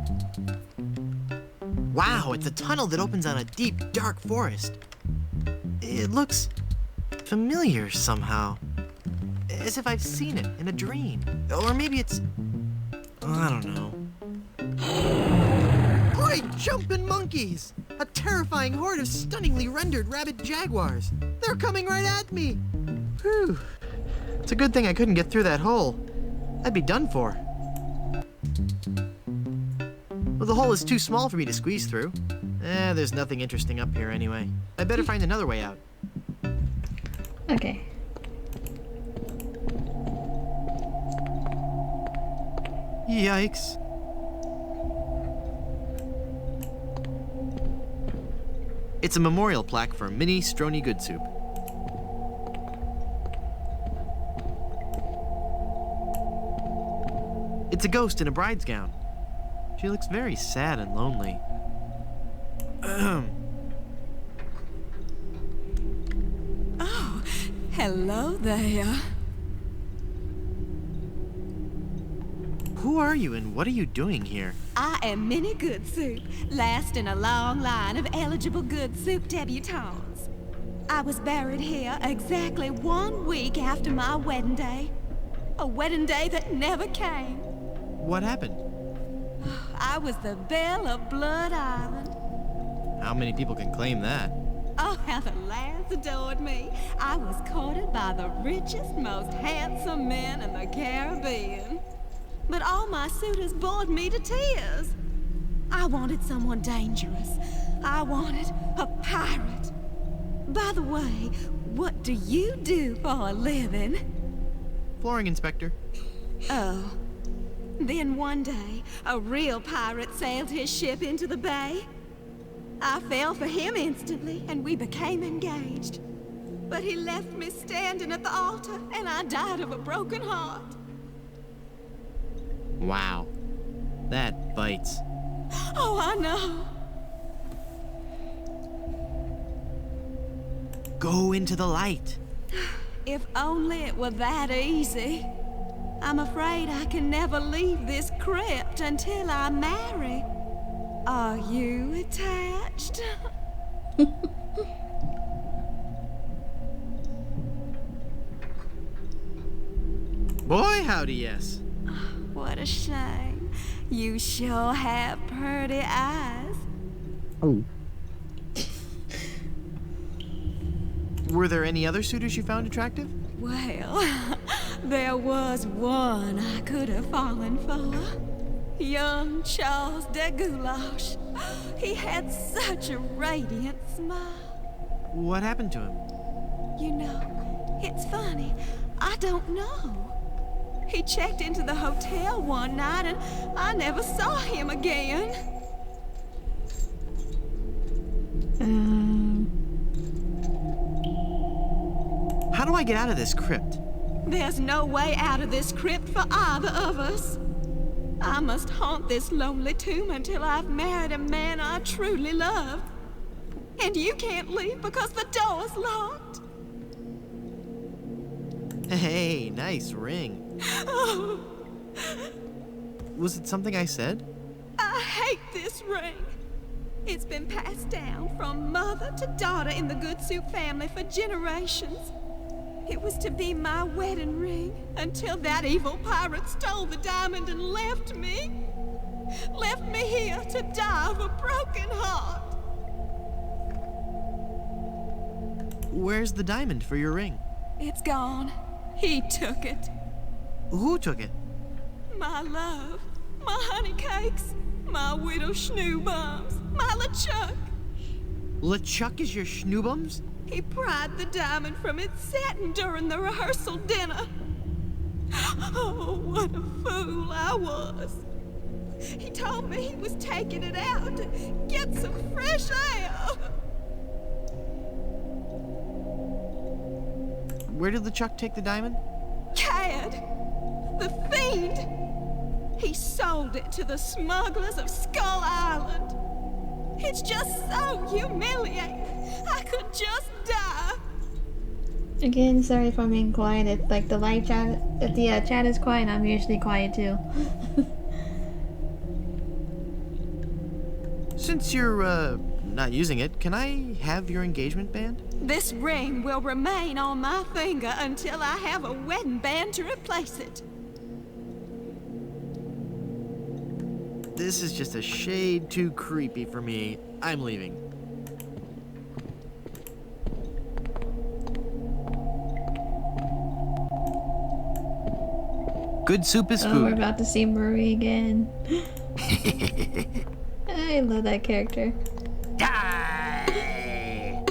Wow, it's a tunnel that opens on a deep, dark forest. It looks familiar somehow. As if I've seen it in a dream. Or maybe it's... I don't know. Great jumping monkeys! A terrifying horde of stunningly rendered rabid jaguars. They're coming right at me! Whew. It's a good thing I couldn't get through that hole. I'd be done for. Well, the hole is too small for me to squeeze through. There's nothing interesting up here anyway. I better find another way out. Okay. Yikes. It's a memorial plaque for Minnie Strony Good Soup. It's a ghost in a bride's gown. She looks very sad and lonely. Oh, hello there. Who are you and what are you doing here? I am Minnie Good Soup, last in a long line of eligible Good Soup debutantes. I was buried here exactly 1 week after my wedding day. A wedding day that never came. What happened? I was the belle of Blood Island. How many people can claim that? Oh, how the lads adored me. I was courted by the richest, most handsome men in the Caribbean. But all my suitors bored me to tears. I wanted someone dangerous. I wanted a pirate. By the way, what do you do for a living? Flooring inspector. Oh. Then one day, a real pirate sailed his ship into the bay. I fell for him instantly, and we became engaged. But he left me standing at the altar, and I died of a broken heart. Wow. That bites. Oh, I know. Go into the light. If only it were that easy. I'm afraid I can never leave this crypt until I marry. Are you attached? Boy, howdy, yes. What a shame. You sure have pretty eyes. Oh. Were there any other suitors you found attractive? Well, there was one I could have fallen for. Young Charles de Goulash. He had such a radiant smile. What happened to him? You know, it's funny. I don't know. He checked into the hotel one night and I never saw him again. How do I get out of this crypt? There's no way out of this crypt for either of us. I must haunt this lonely tomb until I've married a man I truly love. And you can't leave because the door's locked. Hey, nice ring. Oh, Was it something I said? I hate this ring. It's been passed down from mother to daughter in the Good Soup family for generations. It was to be my wedding ring until that evil pirate stole the diamond and left me. Left me here to die of a broken heart. Where's the diamond for your ring? It's gone. He took it. Who took it? My love, my honey cakes, my widow schnoobums, my LeChuck. LeChuck is your schnoobums? He pried the diamond from its satin during the rehearsal dinner. Oh, what a fool I was. He told me he was taking it out to get some fresh air. Where did LeChuck take the diamond? Cad, the fiend. He sold it to the smugglers of Skull Island. It's just so humiliating. I could just die. Again, sorry if I'm being quiet. It's like the live chat, if the chat is quiet, I'm usually quiet too. Since you're, not using it, can I have your engagement band? This ring will remain on my finger until I have a wedding band to replace it. This is just a shade too creepy for me. I'm leaving. Good soup is Oh, food. we're about to see Murray again. I love that character. Die!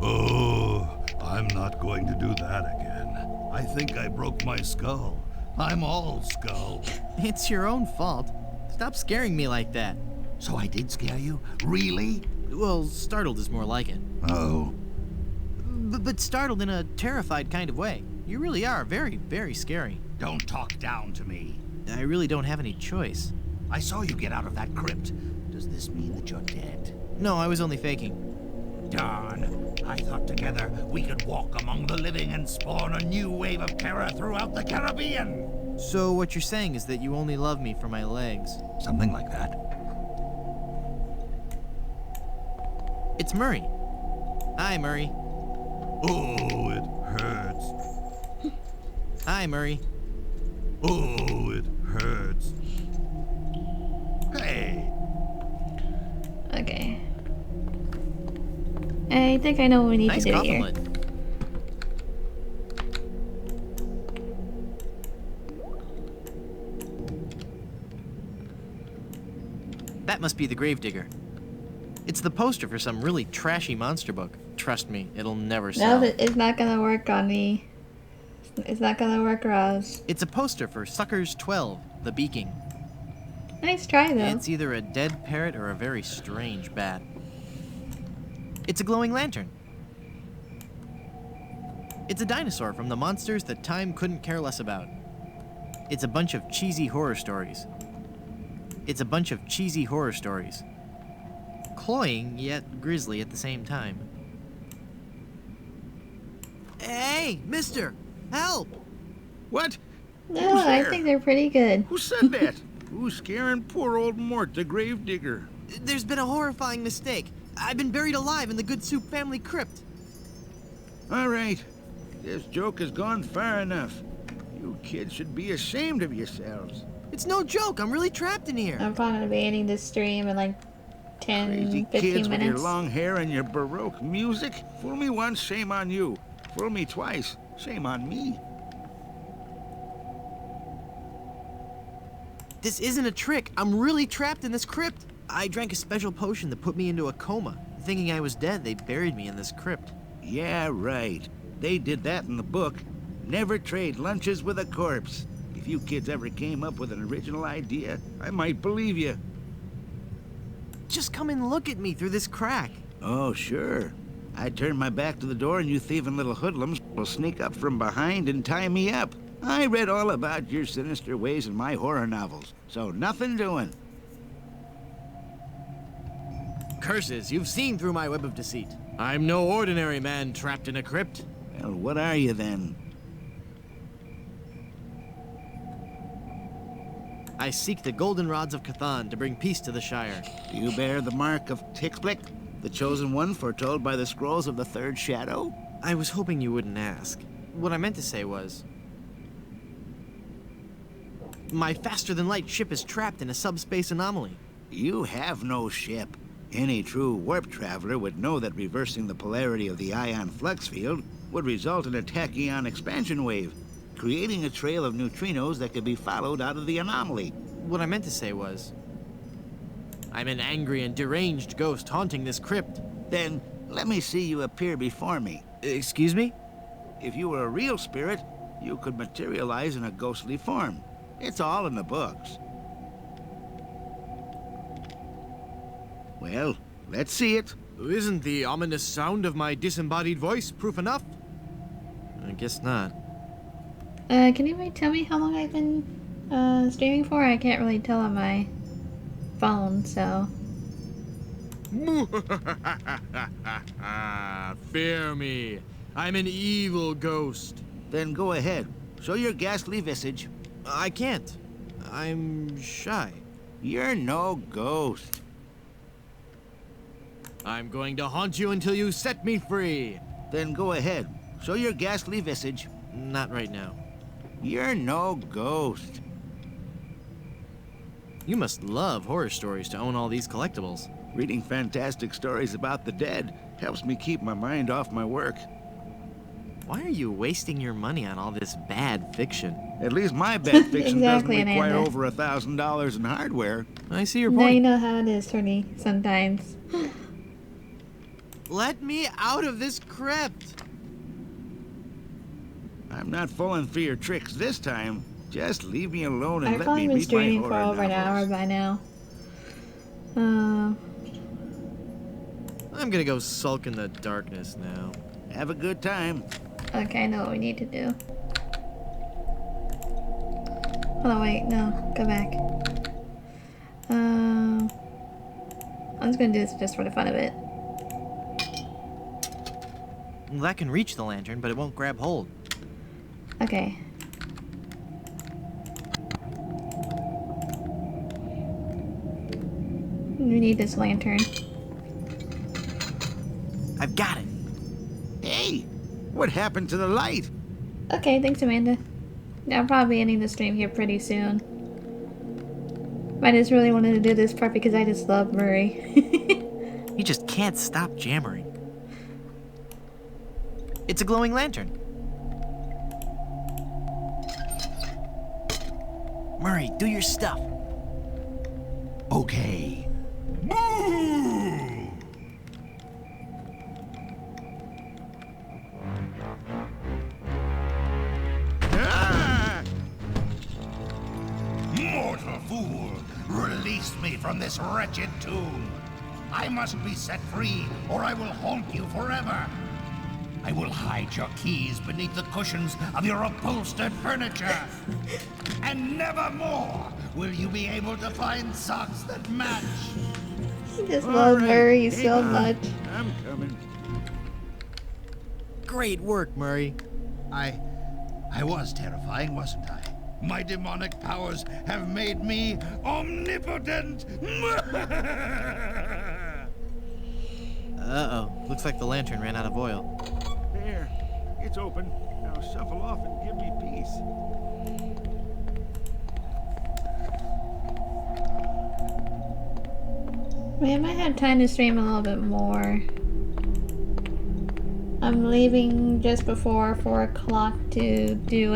Oh, I'm not going to do that again. I think I broke my skull. I'm all skull. It's your own fault. Stop scaring me like that. So I did scare you? Really? Well, startled is more like it. Oh. But startled in a terrified kind of way. You really are very, very scary. Don't talk down to me. I really don't have any choice. I saw you get out of that crypt. Does this mean that you're dead? No, I was only faking. Darn. I thought together we could walk among the living and spawn a new wave of terror throughout the Caribbean. So what you're saying is that you only love me for my legs. Something like that. It's Murray. Hi, Murray. Oh, it hurts. Hi, Murray. Oh, it hurts. Hey. Okay. I think I know what we need Nice to do compliment. here. That must be the Gravedigger. It's the poster for some really trashy monster book. Trust me, it'll never sell. No, it's not gonna work on me. It's not gonna work, Roz. It's a poster for Suckers 12, The Beaking. Nice try, though. It's either a dead parrot or a very strange bat. It's a glowing lantern. It's a dinosaur from the monsters that time couldn't care less about. It's a bunch of cheesy horror stories. It's a bunch of cheesy horror stories. Cloying, yet grisly at the same time. Hey, mister! Help! What? No, Who's I there? think they're pretty good. Who said that? Who's scaring poor old Mort, the gravedigger? There's been a horrifying mistake. I've been buried alive in the Good Soup family crypt. All right. This joke has gone far enough. You kids should be ashamed of yourselves. It's no joke. I'm really trapped in here. I'm planning on ending this stream in like 10, Crazy 15 kids with your minutes. long hair and your Baroque music. Fool me once, shame on you. Fool me twice, shame on me. This isn't a trick. I'm really trapped in this crypt. I drank a special potion that put me into a coma. Thinking I was dead, they buried me in this crypt. Yeah, right. They did that in the book. Never trade lunches with a corpse. If you kids ever came up with an original idea, I might believe you. Just come and look at me through this crack. Oh, sure. I'd turn my back to the door and you thieving little hoodlums will sneak up from behind and tie me up. I read all about your sinister ways in my horror novels, so nothing doing. Curses, you've seen through my web of deceit. I'm no ordinary man trapped in a crypt. Well, what are you then? I seek the golden rods of Cathan to bring peace to the Shire. Do you bear the mark of Tixblick, the chosen one foretold by the scrolls of the Third Shadow? I was hoping you wouldn't ask. What I meant to say was... my faster-than-light ship is trapped in a subspace anomaly. You have no ship. Any true warp traveler would know that reversing the polarity of the ion flux field would result in a tachyon expansion wave, creating a trail of neutrinos that could be followed out of the anomaly. What I meant to say was... I'm an angry and deranged ghost haunting this crypt. Then let me see you appear before me. Excuse me? If you were a real spirit, you could materialize in a ghostly form. It's all in the books. Well, let's see it. Isn't the ominous sound of my disembodied voice proof enough? I guess not. Can anybody tell me how long I've been streaming for? I can't really tell on my phone, so... Fear me. I'm an evil ghost. Then go ahead. Show your ghastly visage. I can't. I'm shy. You're no ghost. I'm going to haunt you until you set me free. Then go ahead. Show your ghastly visage. Not right now. You're no ghost. You must love horror stories to own all these collectibles. Reading fantastic stories about the dead helps me keep my mind off my work. Why are you wasting your money on all this bad fiction? At least my bad fiction Exactly, doesn't require Amanda. over $1,000 in hardware. I see your Now point. you know how it is, Tony, sometimes. Let me out of this crypt! I'm not falling for your tricks this time. Just leave me alone and I've let probably me been read my streaming for horror over an hour novels. by now. I'm gonna go sulk in the darkness now. Have a good time. Okay, I know what we need to do. Hold on, wait, no, go back. I'm just gonna do this just for the fun of it. Well, that can reach the lantern, but it won't grab hold. Okay. We need this lantern. I've got it. Hey, what happened to the light? Okay, thanks, Amanda. I'll probably be ending the stream here pretty soon. I just really wanted to do this part because I just love Murray. He just can't stop jammering. It's a glowing lantern. Murray, do your stuff. Okay. Ah! Mortal fool! Release me from this wretched tomb! I must be set free, or I will haunt you forever! I will hide your keys beneath the cushions of your upholstered furniture! And never more will you be able to find socks that match! I just All love right, Murray hang so on. much. I'm coming. Great work, Murray. I was terrifying, wasn't I? My demonic powers have made me omnipotent! Uh-oh. Looks like the lantern ran out of oil. There, it's open. Now shuffle off and give me peace. We might have time to stream a little bit more. I'm leaving just before 4 o'clock to do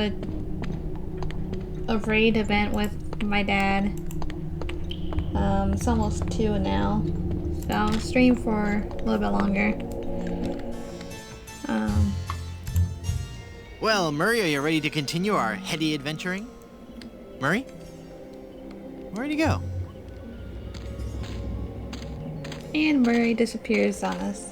a raid event with my dad. It's almost 2 now, so I'll stream for a little bit longer. Well, Murray, are you ready to continue our heady adventuring? Murray? Where'd he go? And Murray disappears on us.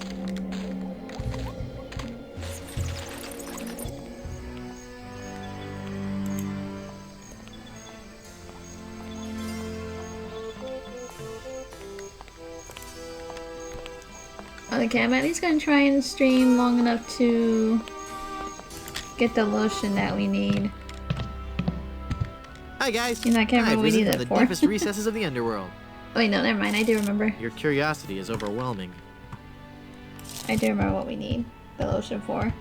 Okay, I'm at least gonna try and stream long enough to get the lotion that we need. Hi guys. You know, I can't remember what we risen need from it the for. deepest recesses of the underworld. Oh wait, no, never mind. I do remember. Your curiosity is overwhelming. I do remember what we need the lotion for.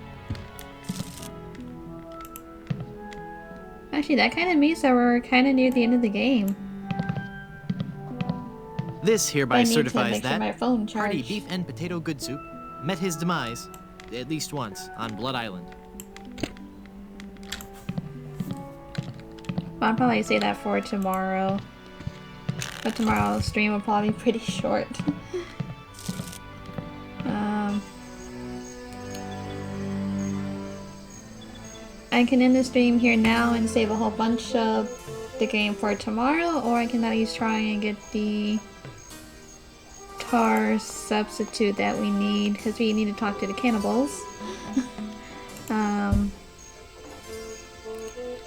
Actually, that kind of means that we're kind of near the end of the game. This hereby certifies that my phone Hearty Beef and Potato Good Soup met his demise, at least once, on Blood Island. I'll probably say that for tomorrow. But tomorrow's stream will probably be pretty short. I can end the stream here now and save a whole bunch of the game for tomorrow, or I can at least try and get the tar substitute that we need, because we need to talk to the cannibals. Trying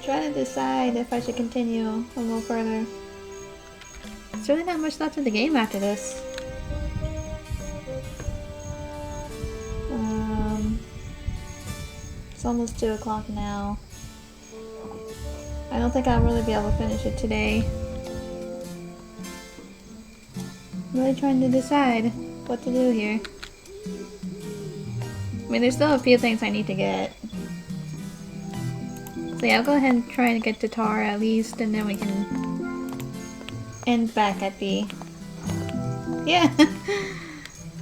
to decide if I should continue a little further. There's really not much left in the game after this. It's almost 2 o'clock now. I don't think I'll really be able to finish it today. I'm really trying to decide what to do here. I mean, there's still a few things I need to get. So yeah, I'll go ahead and try and get to Tar at least, and then we can end back at the... Yeah!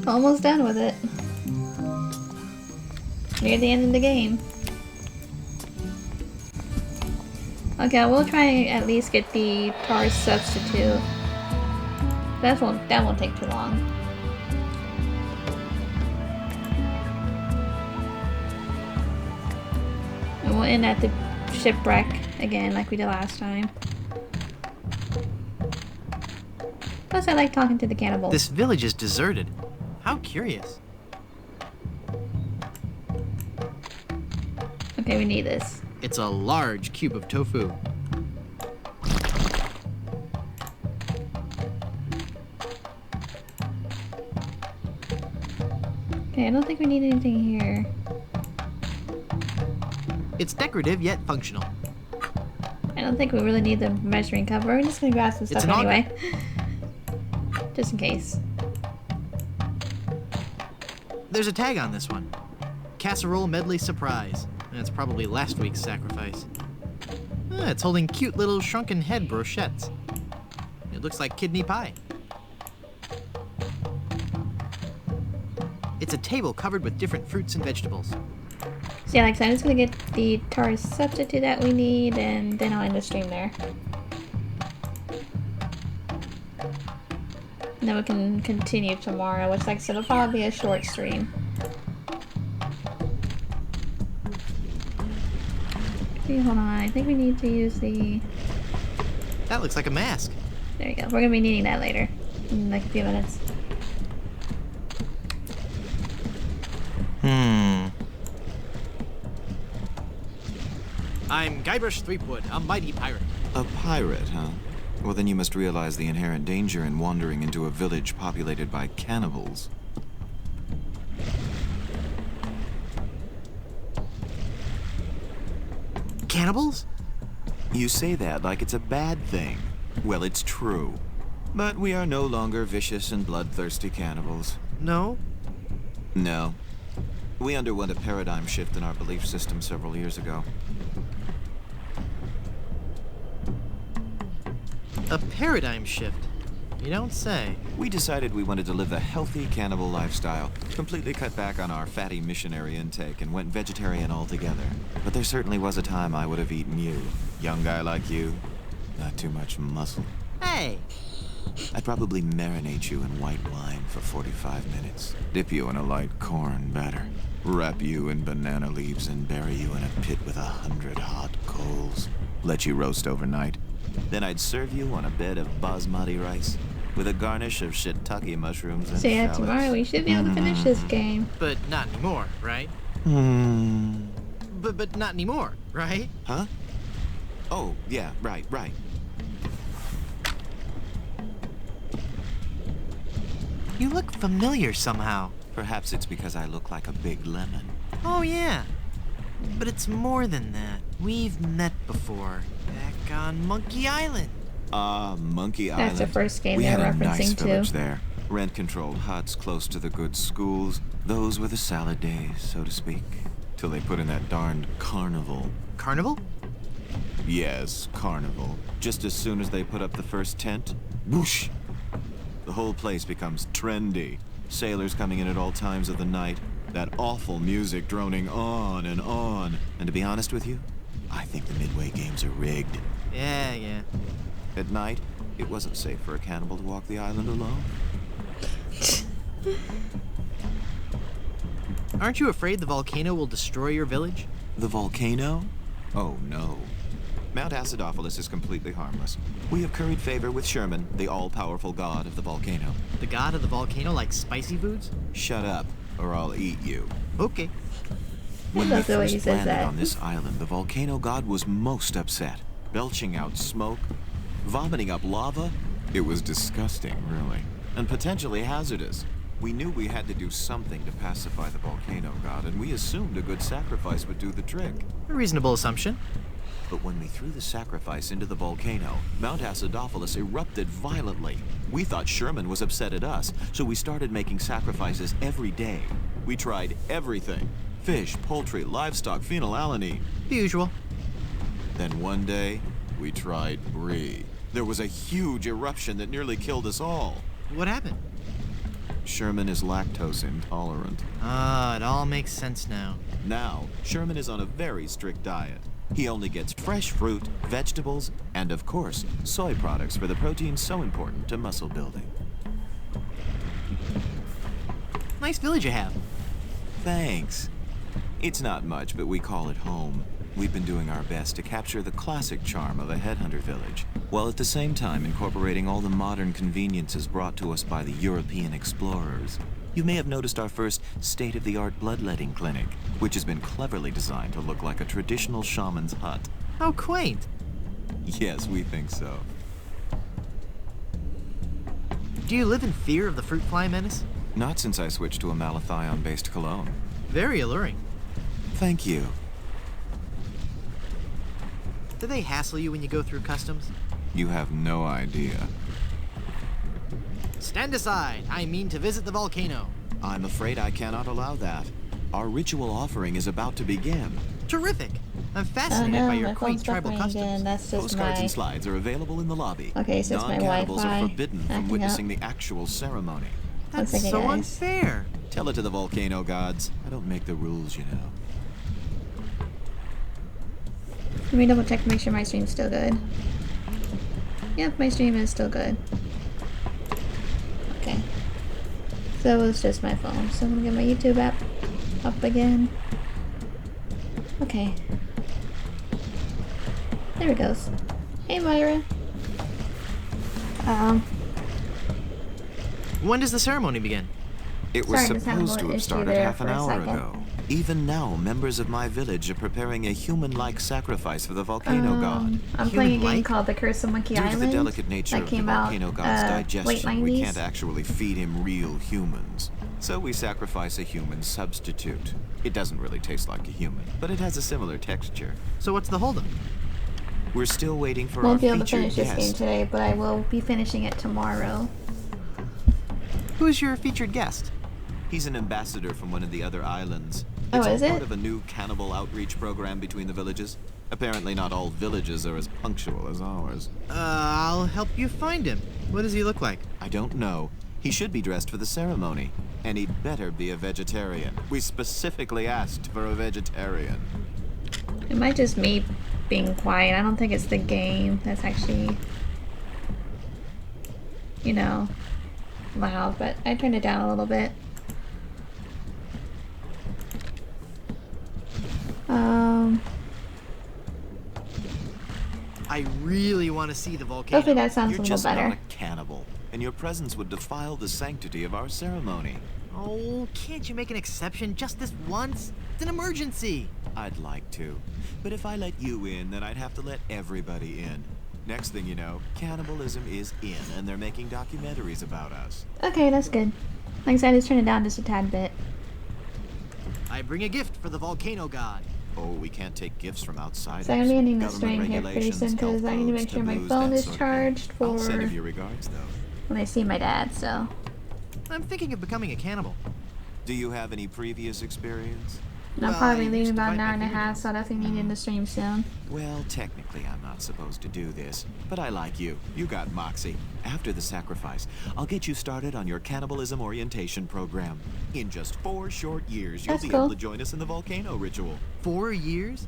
Almost done with it. Near the end of the game. Okay, we'll try and at least get the tar substitute. That won't take too long. And we'll end at the shipwreck again like we did last time. Plus I like talking to the cannibals. This village is deserted. How curious. Okay, we need this. It's a large cube of tofu. Okay, I don't think we need anything here. It's decorative yet functional. I don't think we really need the measuring cup. We're just gonna grab some stuff anyway. Just in case. There's a tag on this one. Casserole Medley Surprise. That's probably last week's sacrifice. It's holding cute little shrunken head brochettes. It looks like kidney pie. It's a table covered with different fruits and vegetables. So yeah, like I said, I'm just gonna get the tar substitute that we need, and then I'll end the stream there. And then we can continue tomorrow, which like I said, it'll probably be a short stream. Okay, hold on, I think we need to use the... That looks like a mask. There you go, we're gonna be needing that later, in like a few minutes. I'm Guybrush Threepwood, a mighty pirate. A pirate, huh? Well, then you must realize the inherent danger in wandering into a village populated by cannibals. Cannibals? You say that like it's a bad thing. Well, it's true. But we are no longer vicious and bloodthirsty cannibals. No? No. We underwent a paradigm shift in our belief system several years ago. A paradigm shift? You don't say. We decided we wanted to live a healthy cannibal lifestyle, completely cut back on our fatty missionary intake, and went vegetarian altogether. But there certainly was a time I would have eaten you. Young guy like you, not too much muscle. Hey! I'd probably marinate you in white wine for 45 minutes, dip you in a light corn batter, wrap you in banana leaves and bury you in a pit with 100 hot coals, let you roast overnight. Then I'd serve you on a bed of basmati rice with a garnish of shiitake mushrooms and So yeah, shallots. tomorrow we should be able to finish this game. But not anymore, right? But not anymore, right? Huh? Oh, yeah, right. You look familiar somehow. Perhaps it's because I look like a big lemon. Oh, yeah. But it's more than that. We've met before. Back on Monkey Island. Monkey Island. That's the first game we they're had a referencing nice village to. there. Rent-controlled huts close to the good schools. Those were the salad days, so to speak. Till they put in that darned carnival. Carnival? Yes, carnival. Just as soon as they put up the first tent, whoosh! The whole place becomes trendy. Sailors coming in at all times of the night. That awful music droning on and on. And to be honest with you, I think the Midway games are rigged. Yeah. At night, it wasn't safe for a cannibal to walk the island alone. Aren't you afraid the volcano will destroy your village? The volcano? Oh, no. Mount Acidophilus is completely harmless. We have curried favor with Sherman, the all-powerful god of the volcano. The god of the volcano likes spicy foods? Shut up, or I'll eat you. Okay. When we love the way he first says landed that. on this island, the volcano god was most upset. Belching out smoke, vomiting up lava. It was disgusting, really. And potentially hazardous. We knew we had to do something to pacify the volcano god, and we assumed a good sacrifice would do the trick. A reasonable assumption. But when we threw the sacrifice into the volcano, Mount Acidophilus erupted violently. We thought Sherman was upset at us, so we started making sacrifices every day. We tried everything. Fish, poultry, livestock, phenylalanine. The usual. Then one day, we tried brie. There was a huge eruption that nearly killed us all. What happened? Sherman is lactose intolerant. Ah, it all makes sense now. Now, Sherman is on a very strict diet. He only gets fresh fruit, vegetables, and of course, soy products for the protein so important to muscle building. Nice village you have. Thanks. It's not much, but we call it home. We've been doing our best to capture the classic charm of a headhunter village, while at the same time incorporating all the modern conveniences brought to us by the European explorers. You may have noticed our first state-of-the-art bloodletting clinic, which has been cleverly designed to look like a traditional shaman's hut. How quaint. Yes, we think so. Do you live in fear of the fruit fly menace? Not since I switched to a malathion-based cologne. Very alluring. Thank you. Do they hassle you when you go through customs? You have no idea. Stand aside. I mean to visit the volcano. I'm afraid I cannot allow that. Our ritual offering is about to begin. Terrific. I'm Oh fascinated no, by your my quaint phone's tribal buffering again. customs. That's just Postcards my... and slides are available in the lobby. Okay, so it's my Non-cannibals Wi-Fi are forbidden from acting witnessing up. the actual ceremony. One That's second, so guys. unfair. Tell it to the volcano gods. I don't make the rules, you know. Let me double check to make sure my stream's still good. Yep, my stream is still good. Okay. So it was just my phone. So I'm gonna get my YouTube app up again. Okay. There it goes. Hey Myra. When does the ceremony begin? It was Sorry, just had a supposed to little have issue started there half an for a hour second. ago. Even now, members of my village are preparing a human-like sacrifice for the volcano god. I'm playing a game Human-like? called The Curse of Monkey Due to Island. the delicate nature that of the came out, volcano god's late digestion, 90s. we can't actually feed him real humans. So we sacrifice a human substitute. It doesn't really taste like a human, but it has a similar texture. So what's the holdup? We're still waiting for Won't our be able to featured finish this game guest. today, but I will be finishing it tomorrow. Who's your featured guest? He's an ambassador from one of the other islands. Oh, It's all is it? part of a new cannibal outreach program between the villages. Apparently not all villages are as punctual as ours. I'll help you find him. What does he look like? I don't know. He should be dressed for the ceremony. And he'd better be a vegetarian. We specifically asked for a vegetarian. It might just me being quiet. I don't think it's the game that's actually, you know, loud, but I turned it down a little bit. I really want to see the volcano. Hopefully that sounds You're a little just better. not a cannibal, and your presence would defile the sanctity of our ceremony. Oh, can't you make an exception just this once? It's an emergency. I'd like to. But if I let you in, then I'd have to let everybody in. Next thing you know, cannibalism is in, and they're making documentaries about us. Okay, that's good. Like I said, just turn it down just a tad bit. I bring a gift for the volcano god. Oh, we can't take gifts from outsiders. So I'm gonna be ending the Government stream here pretty regulations, soon because I need to health make sure my codes, phone that is sort of thing. charged for I'll send you regards, though. when I see my dad, so. I'm thinking of becoming a cannibal. Do you have any previous experience? And I'll Well, probably I leave used in to about bite an my hour and a half, fingernails. so I'll definitely need to end the stream soon. Well, technically, I'm not supposed to do this, but I like you. You got moxie. After the sacrifice, I'll get you started on your cannibalism orientation program. In just 4 short years, you'll That's be cool. able to join us in the volcano ritual. 4 years?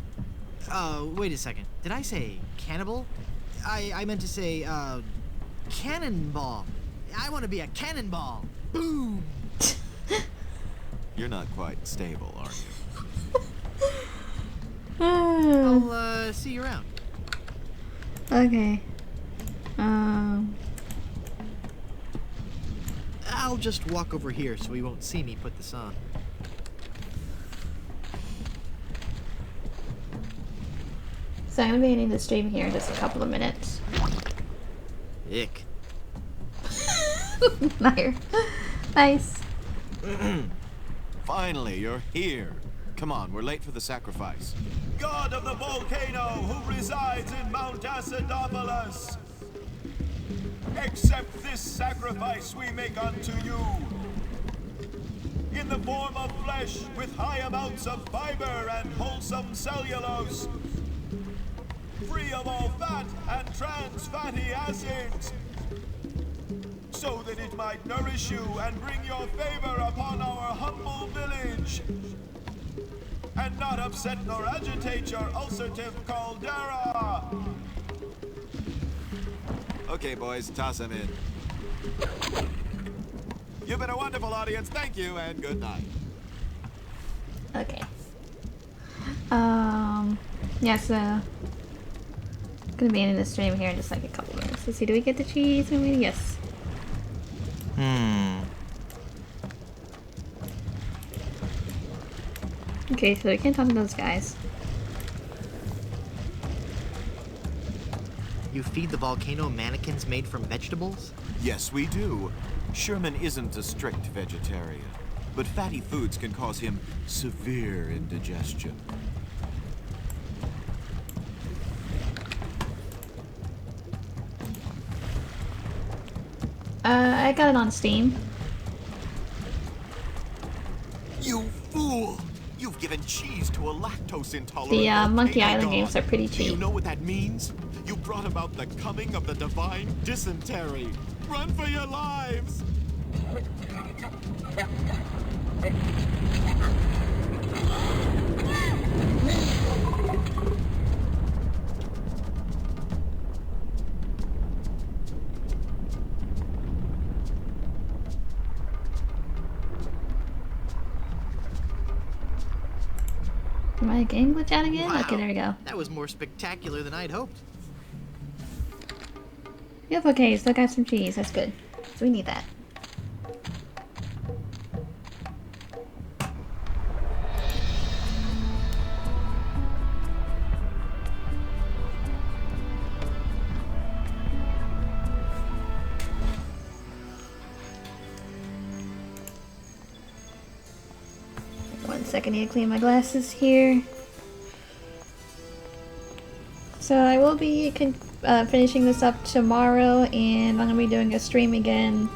Wait a second. Did I say cannibal? I meant to say, cannonball. I want to be a cannonball. Boom! You're not quite stable, are you? I'll, see you around. Okay. I'll just walk over here so he won't see me put this on. So I'm gonna be ending the stream here in just a couple of minutes. Ick. Nice. Finally, you're here. Come on, we're late for the sacrifice. God of the volcano who resides in Mount Acidopolis, accept this sacrifice we make unto you. In the form of flesh with high amounts of fiber and wholesome cellulose, free of all fat and trans fatty acids, so that it might nourish you and bring your favor upon our humble village, and not upset nor agitate your ulcerative caldera. Okay, boys, toss him in. You've been a wonderful audience. Thank you, and good night. Okay. Yeah, so gonna be ending the stream here in just like a couple minutes. Let's see, do we get the cheese? I mean, yes. Okay, so we can't talk to those guys. You feed the volcano mannequins made from vegetables? Yes, we do. Sherman isn't a strict vegetarian, but fatty foods can cause him severe indigestion. I got it on Steam. You fool! You've given cheese to a lactose intolerant. The Monkey volcano Island god. games are pretty Do you cheap. know what that means? You brought about the coming of the divine dysentery. Run for your lives! Am I game glitch out again? Wow, Okay, there we go. That was more spectacular than I'd hoped. Yep, okay, still got some cheese. That's good. So we need that. One second, I need to clean my glasses here. So I will be finishing this up tomorrow, and I'm gonna be doing a stream again,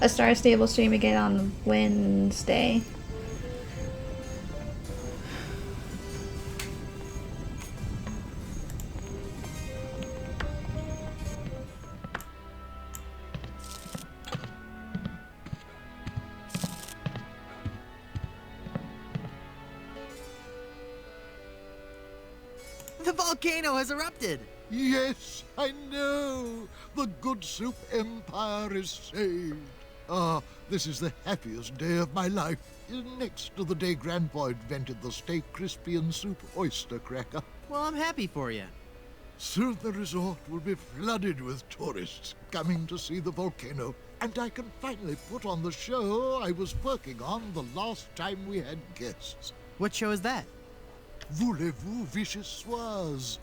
a Star Stable stream again on Wednesday. The volcano has erupted! Yes, I know. The Good Soup Empire is saved. Ah, this is the happiest day of my life. Next to the day Grandpa invented the steak crispy and soup oyster cracker. Well, I'm happy for you. Soon the resort will be flooded with tourists coming to see the volcano, and I can finally put on the show I was working on the last time we had guests. What show is that? Voulez-vous Vichyssoise?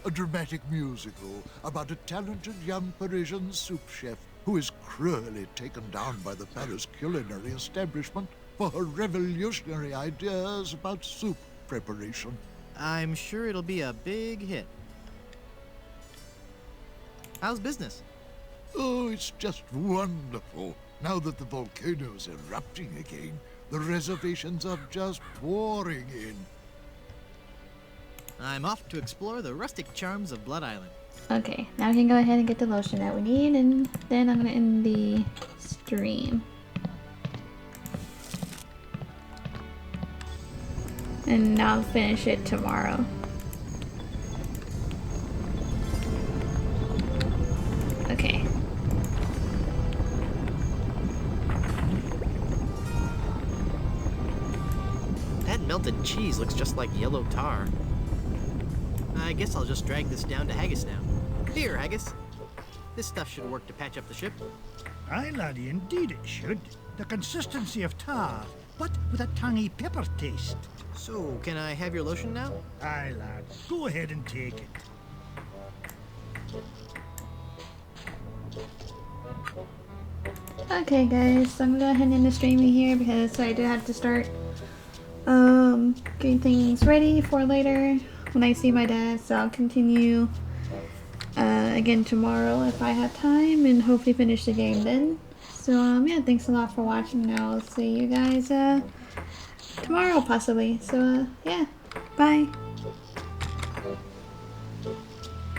A dramatic musical about a talented young Parisian soup chef who is cruelly taken down by the Paris culinary establishment for her revolutionary ideas about soup preparation. I'm sure it'll be a big hit. How's business? Oh, it's just wonderful. Now that the volcano's erupting again, the reservations are just pouring in. I'm off to explore the rustic charms of Blood Island. Okay, now we can go ahead and get the lotion that we need, and then I'm gonna end the stream. And I'll finish it tomorrow. Okay. That melted cheese looks just like yellow tar. I guess I'll just drag this down to Haggis now. Here, Haggis. This stuff should work to patch up the ship. Aye, laddie, indeed it should. The consistency of tar, but with a tangy pepper taste. So, can I have your lotion now? Aye, lad. Go ahead and take it. Okay, guys, so I'm gonna go ahead and end the streaming here because I do have to start getting things ready for later when I see my dad. So I'll continue again tomorrow if I have time, and hopefully finish the game then. So yeah, thanks a lot for watching, and I'll see you guys tomorrow possibly. So yeah, bye.